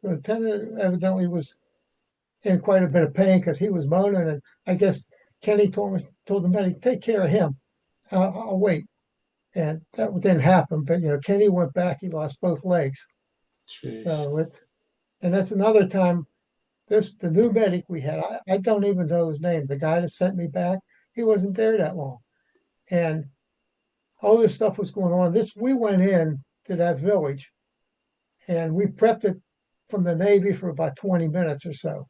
lieutenant evidently was in quite a bit of pain because he was moaning, and I guess Kenny told the medic, take care of him. I'll wait. And that didn't happen. But Kenny went back. He lost both legs. Jeez. So and that's another time. The new medic we had. I don't even know his name. The guy that sent me back, he wasn't there that long, and all this stuff was going on. We went in to that village, and we prepped it from the Navy for about 20 minutes or so.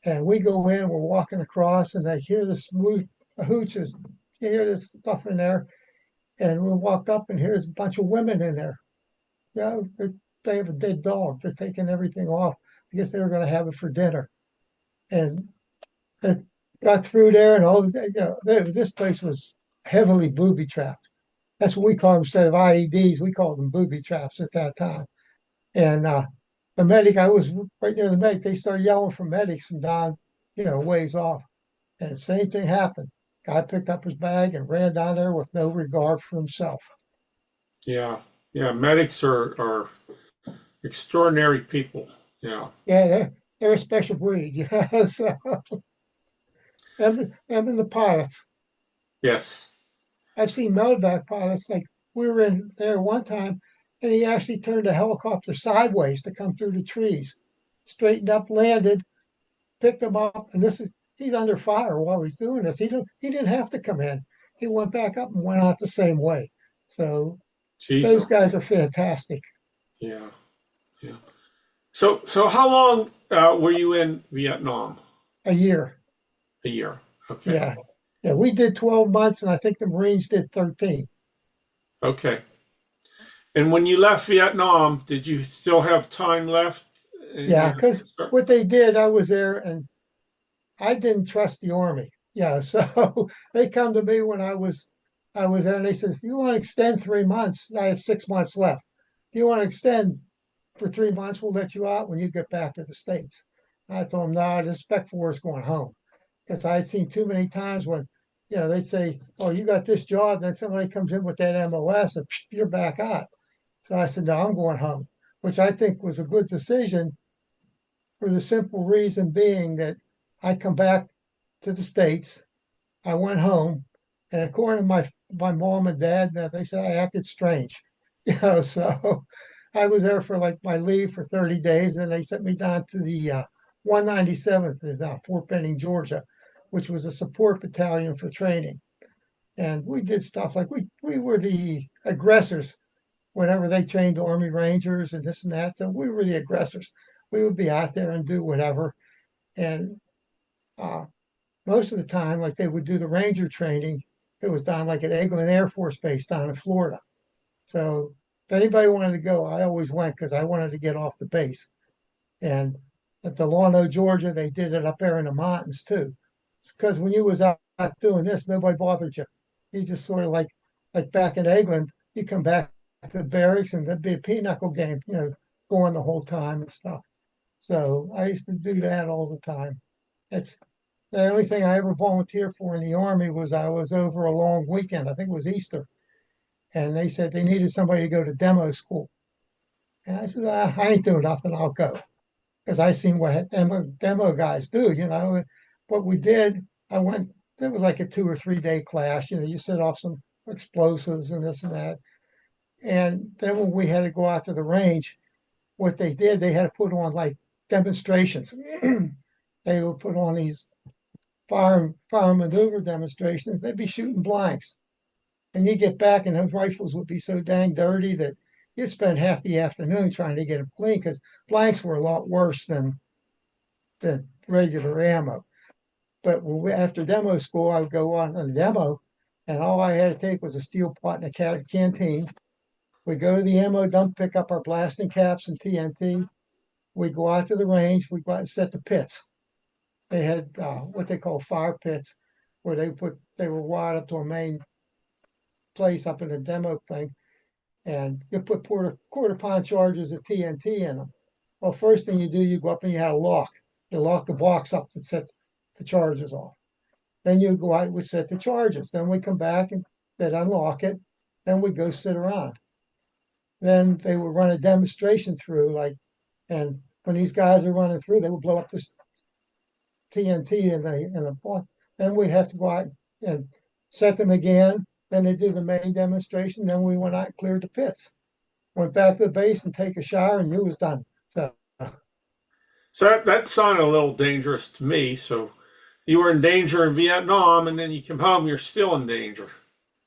And we go in, we're walking across, and I hear this hooches. You hear this stuff in there, and we walked up, and here's a bunch of women in there. They have a dead dog. They're taking everything off. I guess they were going to have it for dinner, and it got through there, and this place was heavily booby trapped. That's what we call them instead of IEDs. We called them booby traps at that time. And the medic, I was right near the medic. They started yelling for medics from down, ways off. And same thing happened. Guy picked up his bag and ran down there with no regard for himself. Yeah. Yeah. Medics are extraordinary people. Yeah. Yeah, they're a special breed. So them and the pilots. Yes. I've seen medevac pilots. Like we were in there one time, and he actually turned a helicopter sideways to come through the trees, straightened up, landed, picked him up, and he's under fire while he's doing this. He didn't have to come in. He went back up and went out the same way. So Jeez. those guys are fantastic. Yeah. Yeah. So how long were you in Vietnam? A year. A year. Okay. Yeah. Yeah. We did 12 months, and I think the Marines did 13. Okay. And when you left Vietnam, did you still have time left? Yeah, because what they did, I was there, and I didn't trust the Army. Yeah, so they come to me when I was there, and they said, if you want to extend 3 months, I have 6 months left. If you want to extend for 3 months, we'll let you out when you get back to the States. I told them, no, the Spec Four is going home. Because I had seen too many times when, they'd say, oh, you got this job, then somebody comes in with that MOS and you're back out. So I said, no, I'm going home, which I think was a good decision for the simple reason being that I come back to the States, I went home, and according to my mom and dad, they said I acted strange. So I was there for like my leave for 30 days, and they sent me down to the 197th in Fort Benning, Georgia, which was a support battalion for training. And we did stuff like we were the aggressors whenever they trained Army Rangers and this and that. So we were the aggressors. We would be out there and do whatever. And uh, most of the time, like they would do the Ranger training, it was down like at Eglin Air Force Base down in Florida. So if anybody wanted to go, I always went because I wanted to get off the base. And at the Delano, Georgia, they did it up there in the mountains too. because when you was out doing this, nobody bothered you. You just sort of like back in England, you come back to the barracks and there'd be a pinochle game, going the whole time and stuff. So I used to do that all the time. It's the only thing I ever volunteered for in the Army was I was over a long weekend. I think it was Easter. And they said they needed somebody to go to demo school. And I said, I ain't doing nothing. I'll go. Because I seen what demo guys do, What we did, I went, it was like a 2 or 3 day class. You set off some explosives and this and that. And then when we had to go out to the range, what they did, they had to put on like demonstrations. They would put on these fire maneuver demonstrations. They'd be shooting blanks. And you get back, and those rifles would be so dang dirty that you'd spend half the afternoon trying to get them clean because blanks were a lot worse than regular ammo. But after demo school, I would go on a demo, and all I had to take was a steel pot and a canteen. We go to the ammo dump, pick up our blasting caps and TNT. We go out to the range. We go out and set the pits. They had what they call fire pits, where they were wired up to a main place up in the demo thing, and you put quarter pound charges of TNT in them. Well, first thing you do, you go up and you had a lock. You lock the box up that sets the charges off. Then you go out and set the charges. Then we come back and they'd unlock it. Then we go sit around. Then they would run a demonstration through, and when these guys are running through, they would blow up this TNT in a box. Then we'd have to go out and set them again. Then they do the main demonstration. Then we went out and cleared the pits. Went back to the base and take a shower, and you was done. So that sounded a little dangerous to me. So you were in danger in Vietnam, and then you come home, you're still in danger.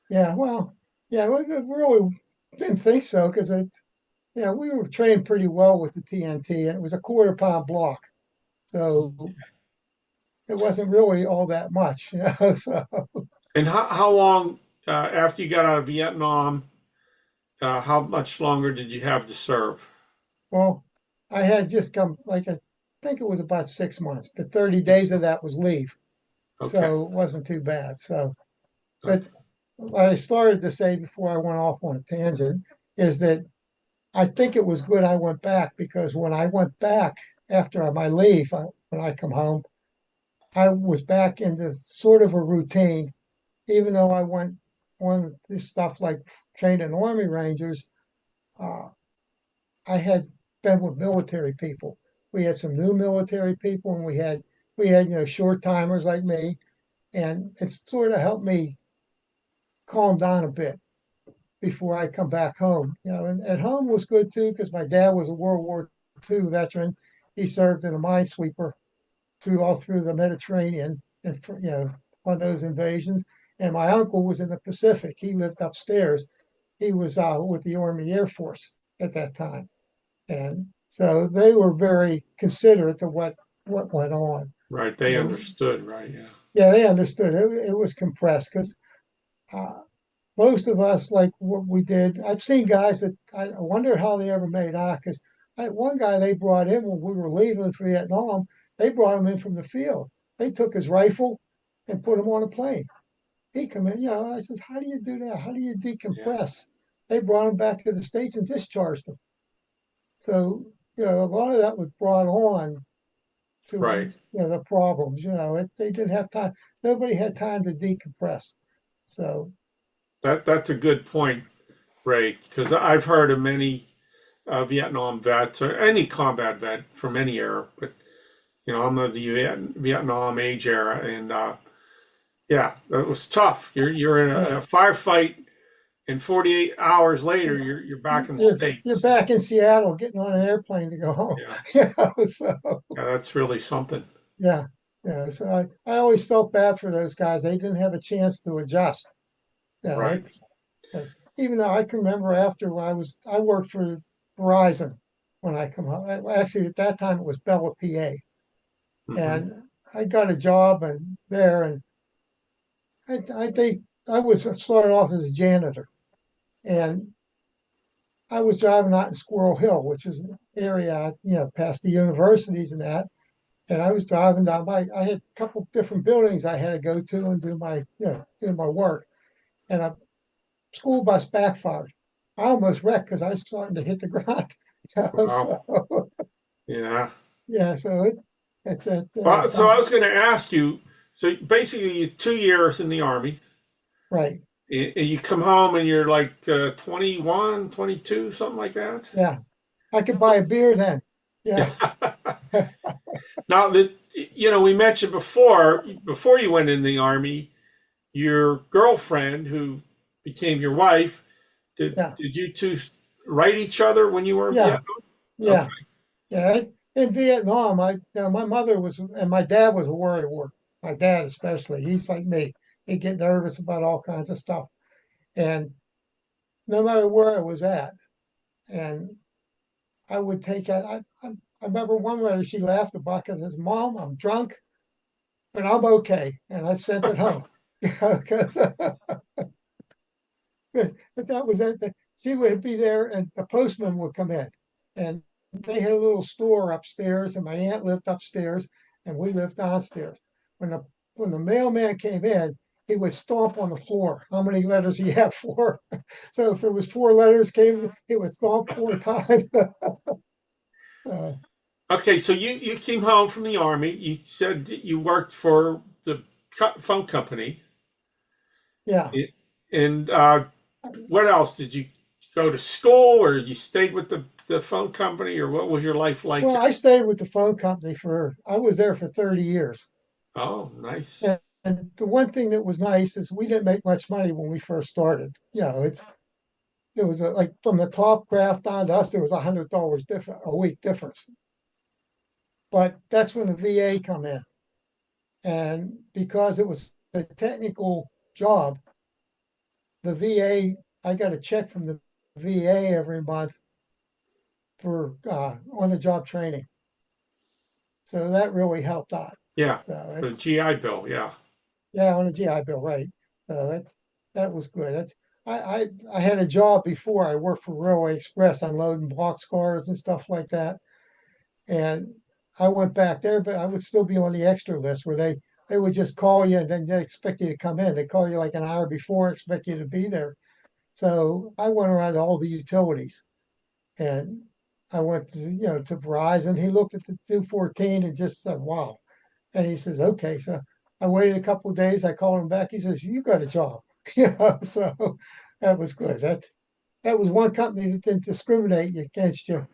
Yeah, well, yeah, we really didn't think so because we were trained pretty well with the TNT, and it was a quarter pound block, so it wasn't really all that much. So, And how long after you got out of Vietnam, how much longer did you have to serve? well, I had just come, I think it was about 6 months, but 30 days of that was leave, Okay. so it wasn't too bad. So, but Okay. what I started to say before I went off on a tangent is that I think it was good I went back because when I went back after my leave, when I come home, I was back into sort of a routine, even though I went on this stuff like training Army Rangers. Uh, I had been with military people. We had some new military people, and we had short timers like me, and it sort of helped me calm down a bit before I come back home. And at home was good too because my dad was a World War II veteran. He served in a minesweeper all through the Mediterranean and on those invasions. And my uncle was in the Pacific. He lived upstairs. He was with the Army Air Force at that time, and so they were very considerate of what went on. Right. They understood. Right. Yeah. Yeah, they understood. It was compressed because uh, most of us like what we did. I've seen guys that I wonder how they ever made out because one guy they brought in when we were leaving for Vietnam, they brought him in from the field. They took his rifle and put him on a plane. He come in, I said, how do you do that? How do you Yeah. decompress? They brought him back to the States and discharged him. So, a lot of that was brought on to, Right. the problems, they didn't have time. Nobody had time to decompress. So, That's a good point, Ray, because I've heard of many Vietnam vets or any combat vet from any era, but I'm of the Vietnam age era, and yeah, it was tough. You're in yeah, a firefight, and 48 hours later, you're back in the you're States. back in Seattle getting on an airplane to go home. Yeah, So, yeah, that's really something. yeah, yeah. So I always felt bad for those guys. They didn't have a chance to adjust. Right. Even though I can remember after when I worked for Verizon when I come home. Actually, at that time it was Bella, PA, Hmm. and I got a job and there, and I think I was started off as a janitor, and I was driving out in Squirrel Hill, which is an area, past the universities and that. And I was driving down I had a couple different buildings I had to go to and do my, do my work. And a school bus backfired. I almost wrecked because I was starting to hit the ground. Wow. So, Yeah. yeah, so it's Well, so I something, was going to ask you, so basically 2 years in the Army, right. and you come home and you're like 21, 22, something like that. Yeah. I could buy a beer then. Yeah. Yeah. Now, we mentioned before you went in the Army, your girlfriend who became your wife, Yeah. did you two write each other when you were in Yeah. Vietnam? Okay. Yeah. Yeah. In Vietnam, my mother was, and my dad was a worrywart. My dad, especially, he's like me. He'd get nervous about all kinds of stuff. And no matter where I was at, and I would take it. I remember one letter she laughed about because says, "Mom, I'm drunk, but I'm okay," and I sent it home. Because but that was it. She would be there, and a postman would come in, and they had a little store upstairs, and my aunt lived upstairs, and we lived downstairs. When the when the mailman came in, he would stomp on the floor. How many letters he had for? So if there was four letters came, he would stomp 4 times. uh, Okay, so you came home from the Army. You said that you worked for the phone company. yeah. And what else? Did you go to school or you stayed with the phone company or what was your life like? Well, I stayed with the phone company I was there for 30 years. Oh, nice. And the one thing that was nice is we didn't make much money when we first started. It was like from the top craft down to us, there was $100 different a week difference. But that's when the VA come in. And because it was a technical job, the VA, I got a check from the VA every month for on the job training. So that really helped out. Yeah, So the it's GI Bill. Yeah. Yeah, on a GI Bill, right. So that was good. I had a job before. I worked for Railway Express unloading boxcars and stuff like that. And I went back there, but I would still be on the extra list where they would just call you and then they expect you to come in. They call you like an hour before, expect you to be there. So I went around to all the utilities and I went to Verizon. He looked at the 214 and just said, wow. And he says, okay. So I waited a couple of days. I called him back. He says, you got a job. So that was good. That was one company that didn't discriminate against you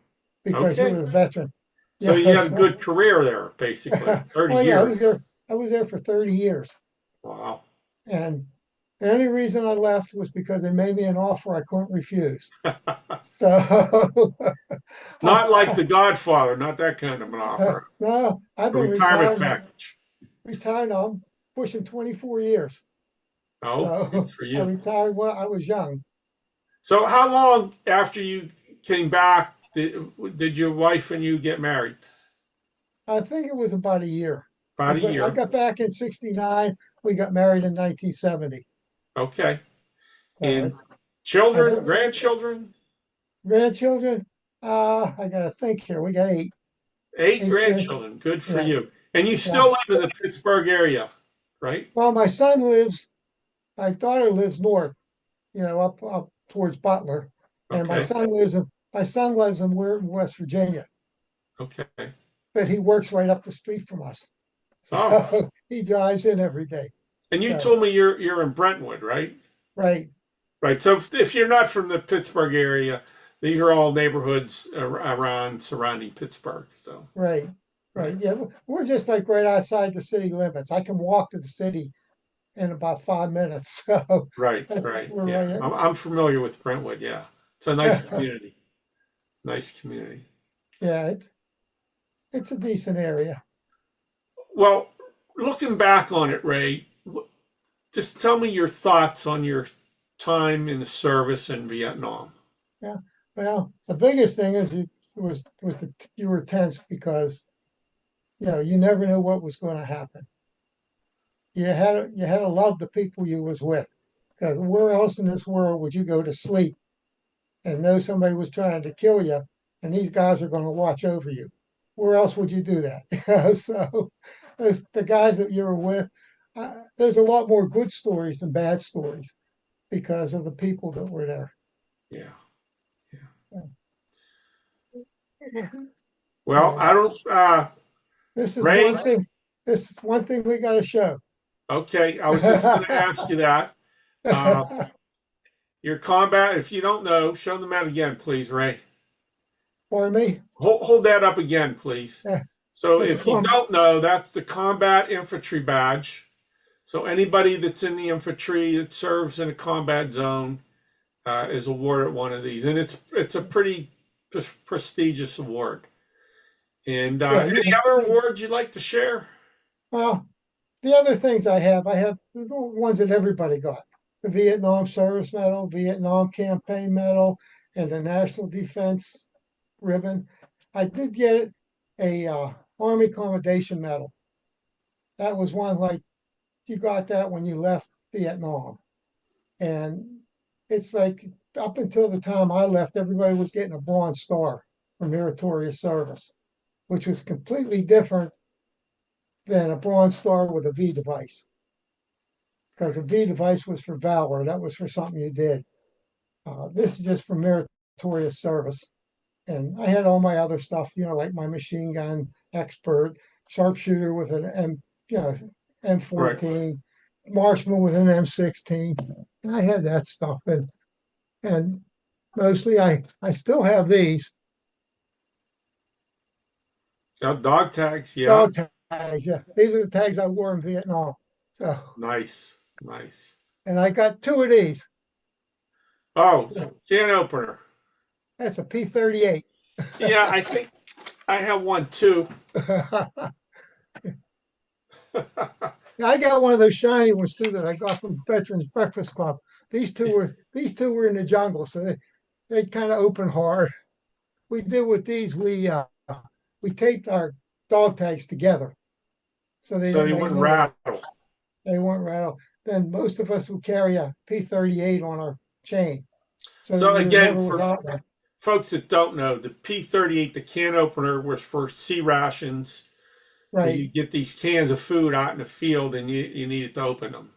because you Okay. were a veteran. So you had a So, good career there, basically. 30 oh yeah, years. I was there for 30 years. Wow. And the only reason I left was because they made me an offer I couldn't refuse. So Not like The Godfather, not that kind of an offer. no, I've A been retirement retired, package. I'm pushing 24 years. Oh, good So for I you. retired when I was young. So how long after you came back did your wife and you get married? I think it was about a year About because a I year. got back in '69. We got married in 1970. Okay. So And it's I've children, grandchildren? grandchildren. I got to think here. We got Eight eight kids. grandchildren. Good for Yeah, you. And you yeah. still live in the Pittsburgh area, right? Well, my daughter lives north, up towards Butler, and Okay. my son lives in Weirton, West Virginia, Okay. but he works right up the street from us. Oh, So he drives in every day. and you So told me you're in Brentwood, right? right, Right. So if you're not from the Pittsburgh area, these are all neighborhoods around surrounding Pittsburgh. So, right, right. right. Yeah, we're just like right outside the city limits. I can walk to the city in about 5 minutes. So Right, that's right. we're Yeah. right. I'm familiar with Brentwood. Yeah. It's a nice community. Nice community. Yeah, it's a decent area. Well, looking back on it, Ray, just tell me your thoughts on your time in the service in Vietnam. Yeah. Well, the biggest thing is was that you were tense because you never knew what was going to happen. You had to love the people you was with because where else in this world would you go to sleep? And know somebody was trying to kill you, and these guys are going to watch over you. where else would you do that? So those, the guys that you were with, there's a lot more good stories than bad stories because of the people that were there. Yeah. Yeah. Well, So I don't, this is Ray, one thing. This is one thing we got to show. okay, I was just going to ask you that. Uh, your combat, if you don't know, show them that again, please, Ray. For me, Hold that up again, please. So it's a if you don't know, that's the combat infantry badge. So anybody that's in the infantry that serves in a combat zone is awarded one of these, and it's a pretty prestigious award. And yeah. any other awards you'd like to share? Well, the other things I have the ones that everybody got: the Vietnam Service Medal, Vietnam Campaign Medal, and the National Defense Ribbon. I did get a Army Commendation Medal. That was one like you got that when you left Vietnam, and it's like up until the time I left, everybody was getting a Bronze Star for meritorious service, which was completely different than a Bronze Star with a V device, because a V device was for valor. That was for something you did. This is just for meritorious service. And I had all my other stuff, like my machine gun expert, sharpshooter with an you know, Right. M14, marksman with an M16. I had that stuff, and mostly I still have these Dog tags, yeah. dog tags. Yeah, these are the tags I wore in Vietnam. So, Nice, nice. and I got two of these. Oh, can opener. That's a P38. Yeah, I think I have one too. I got one of those shiny ones too that I got from Veterans Breakfast Club. These two were in the jungle, so they kind of open hard. We did with these. We taped our dog tags together so they So didn't they make wouldn't noise. rattle. They weren't rattled. Then most of us would carry a P38 on our chain, so that So we were again, never for without one. folks that don't know, the P38, the can opener, was for sea rations. Right? You get these cans of food out in the field and you needed to open them.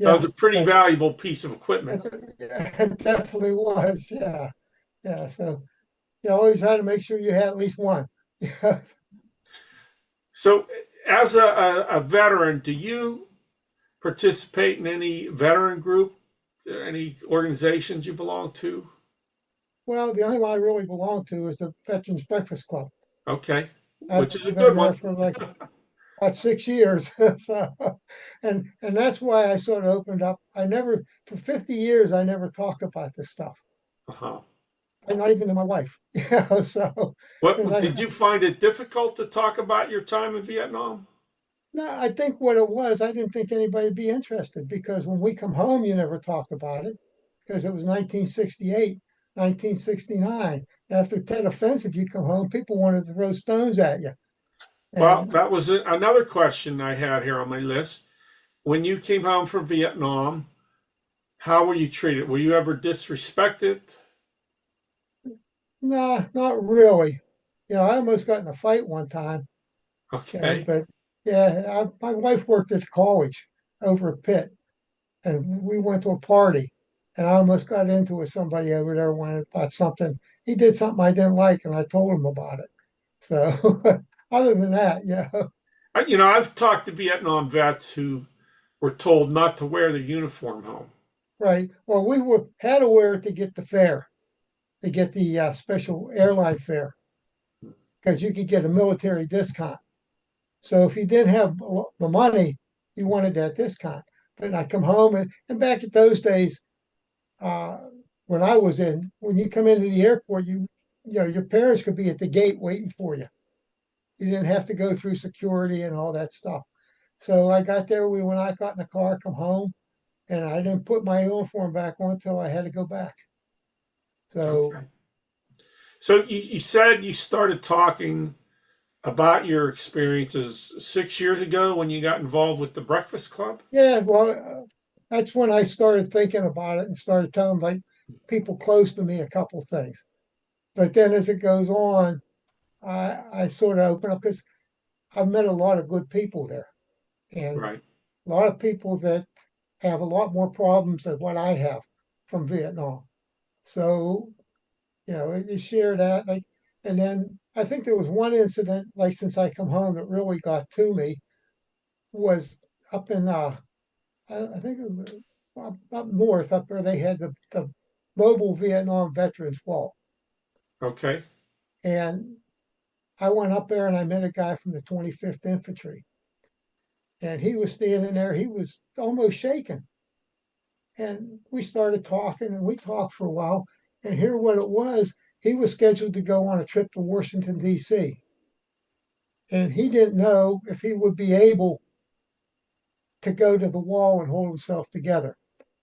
So it's Yeah. a pretty Right. valuable piece of equipment. It definitely was. Yeah. Yeah. So you always had to make sure you had at least one. Yeah. So as a veteran, do you participate in any veteran group, any organizations you belong to? Well, the only one I really belong to is the Veterans Breakfast Club. Okay, I've which is a been good there one. for like about 6 years. So, and that's why I sort of opened up. I never, for 50 years, I never talked about this stuff. Uh-huh. And not even to my wife. Yeah. So, since What I, did you find it difficult to talk about your time in Vietnam? no, I think what it was, I didn't think anybody'd be interested because when we come home, you never talked about it because it was 1968, 1969. After Tet Offensive, you come home, people wanted to throw stones at you. Well, And that was another question I had here on my list. When you came home from Vietnam, how were you treated? Were you ever disrespected? no, not really. I almost got in a fight one time. Okay. But yeah, my wife worked at the college over at Pitt, and we went to a party, and I almost got into it with somebody over there wanted about something. He did something I didn't like, and I told him about it. So other than that, yeah, I've talked to Vietnam vets who were told not to wear their uniform home. right. Well, we were had to wear it to get the fare, to get the special airline fare, because you could get a military discount. So if you didn't have the money, you wanted that discount. But I come home and back at those days, uh, when I was when you come into the airport, your parents could be at the gate waiting for you. You didn't have to go through security and all that stuff. So I got there. When I got in the car, come home, and I didn't put my uniform back on until I had to go back. So Okay. So you said you started talking about your experiences 6 years ago when you got involved with the Breakfast Club. yeah, well, that's when I started thinking about it and started telling like people close to me a couple things. But then as it goes on, I sort of open up because I've met a lot of good people there, and Right. a lot of people that have a lot more problems than what I have from Vietnam. So, you share that. Like, and then I think there was one incident, like since I come home, that really got to me was up in, I think it was up north, up where they had the mobile Vietnam Veterans Wall. Okay. And I went up there and I met a guy from the 25th Infantry. And he was standing there, he was almost shaking. And we started talking and we talked for a while. And here what it was, he was scheduled to go on a trip to Washington, D.C. And he didn't know if he would be able to go to the wall and hold himself together.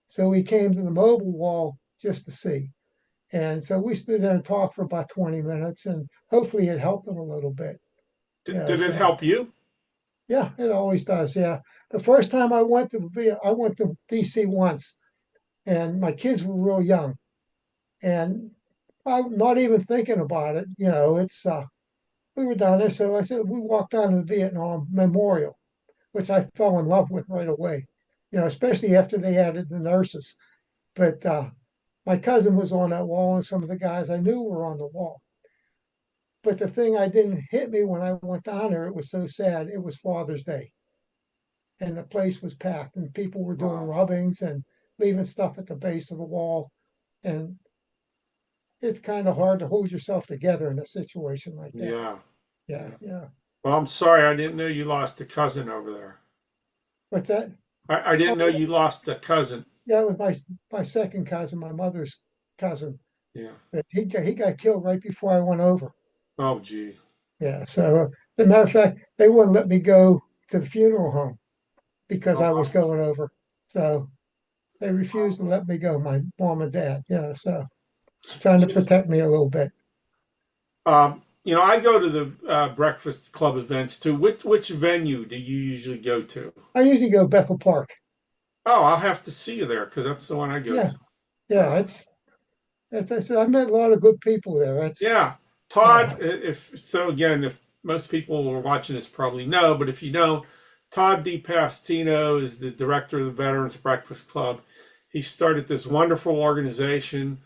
So he came to the mobile wall just to see. And so we stood there and talked for about 20 minutes, and hopefully it helped him a little bit. Yeah, Did it so help you? yeah, it always does. Yeah. The first time I went to DC once, and my kids were real young, and I'm not even thinking about it. It's we were down there, so I said we walked down to the Vietnam Memorial, which I fell in love with right away. Especially after they added the nurses. But my cousin was on that wall, and some of the guys I knew were on the wall. But the thing I didn't hit me when I went down there, it was so sad. It was Father's Day, and the place was packed, and people were doing Wow. rubbings and leaving stuff at the base of the wall. And it's kind of hard to hold yourself together in a situation like that. Yeah. Yeah, Yeah. yeah. Well, I'm sorry. I didn't know you lost a cousin over there. What's that? I didn't know Oh, you lost a cousin. yeah, it was my second cousin, my mother's cousin. Yeah. But he got killed right before I went over. Oh, gee. Yeah. So, as a matter of fact, they wouldn't let me go to the funeral home because Oh, I was going over. So they refused to let me go, my mom and dad. Yeah. So trying to protect me a little bit. I go to the Breakfast Club events too. Which venue do you usually go to? I usually go Bethel Park. Oh, I'll have to see you there because that's the one I go Yeah. to. Yeah. I said, I met a lot of good people there. Yeah, Yeah. Todd. If so, again, if most people who are watching this probably know, but if you don't, Todd DiPastino is the director of the Veterans Breakfast Club. He started this wonderful organization,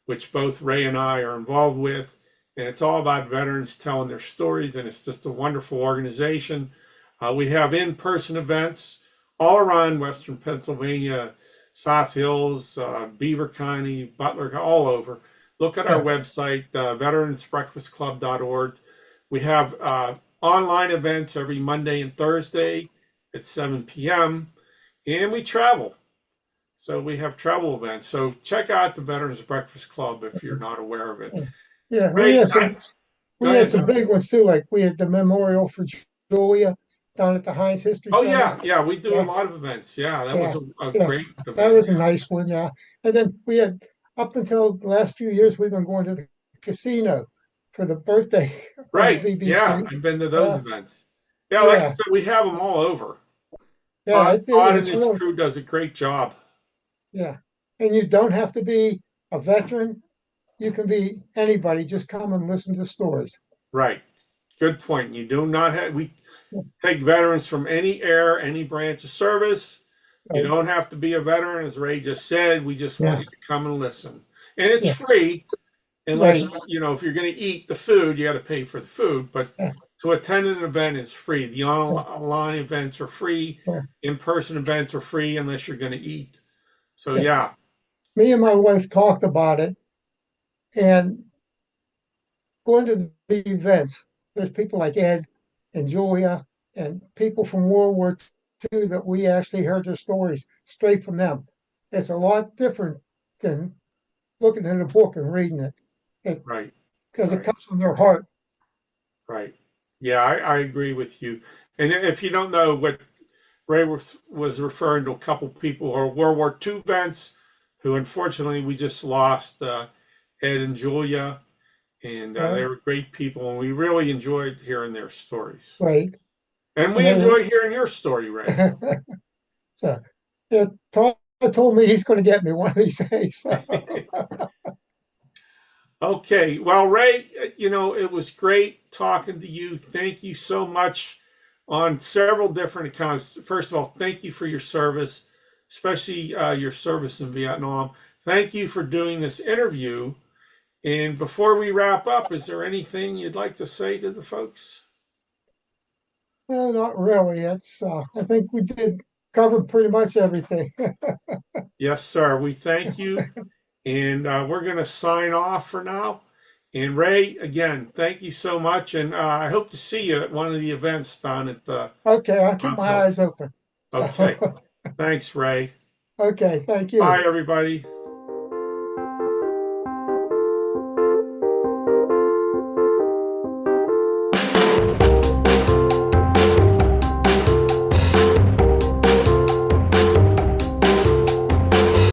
which both Ray and I are involved with, and it's all about veterans telling their stories, and it's just a wonderful organization. We have in-person events all around Western Pennsylvania, South Hills, Beaver County, Butler, all over. Look at our Yeah. website, veteransbreakfastclub.org. We have online events every Monday and Thursday at 7 p.m. And we travel. So we have travel events. So check out the Veterans Breakfast Club if you're not aware of it. Yeah. We Ray, had some go we had ahead. some big ones too. Like we had the memorial for Julia down at the Heinz History Oh, Center. yeah. We do a Yeah. lot of events. Yeah, that was Yeah. a Yeah. great That event. was a nice one. Yeah. And then we had up until the last few years, we've been going to the casino for the birthday on the Right. Yeah, BBC. I've been to those Uh, events. Yeah, like I yeah. said, we have them all over. Yeah. Todd and It's his really, crew does a great job. yeah. And you don't have to be a veteran. You can be anybody. Just come and listen to stories. Right. Good point. You do not have, we take veterans from any era, any branch of service. You Right. don't have to be a veteran, as Ray just said. We just want Yeah. you to come and listen. And it's Yeah. free, unless, Right. if you're going to eat the food, you got to pay for the food. But Yeah. to attend an event is free. The Yeah. online events are free. Yeah. In-person events are free unless you're going to eat. So, Yeah. yeah. Me and my wife talked about it, and going to the events, there's people like Ed and Julia and people from World War II that we actually heard their stories straight from them. It's a lot different than looking in a book and reading it. It Right. because it Right. comes from their heart. Right. Yeah, I agree with you. And if you don't know what Ray was referring to, a couple people who are World War II vets who unfortunately we just lost, Ed and Julia, and Yeah, they were great people, and we really enjoyed hearing their stories. right. And And we they were enjoyed hearing your story, Ray. so yeah, Todd told me he's going to get me one of these days. So, Okay. Well, Ray, it was great talking to you. Thank you so much on several different accounts. First of all, thank you for your service, especially your service in Vietnam. Thank you for doing this interview. And before we wrap up, is there anything you'd like to say to the folks? No, not really. I think we did cover pretty much everything. Yes, sir. We thank you. And we're going to sign off for now. And Ray, again, thank you so much. And I hope to see you at one of the events down at the Okay, I'll keep my Bronco. eyes open. So, Okay. Thanks, Ray. okay, thank you. Bye, everybody.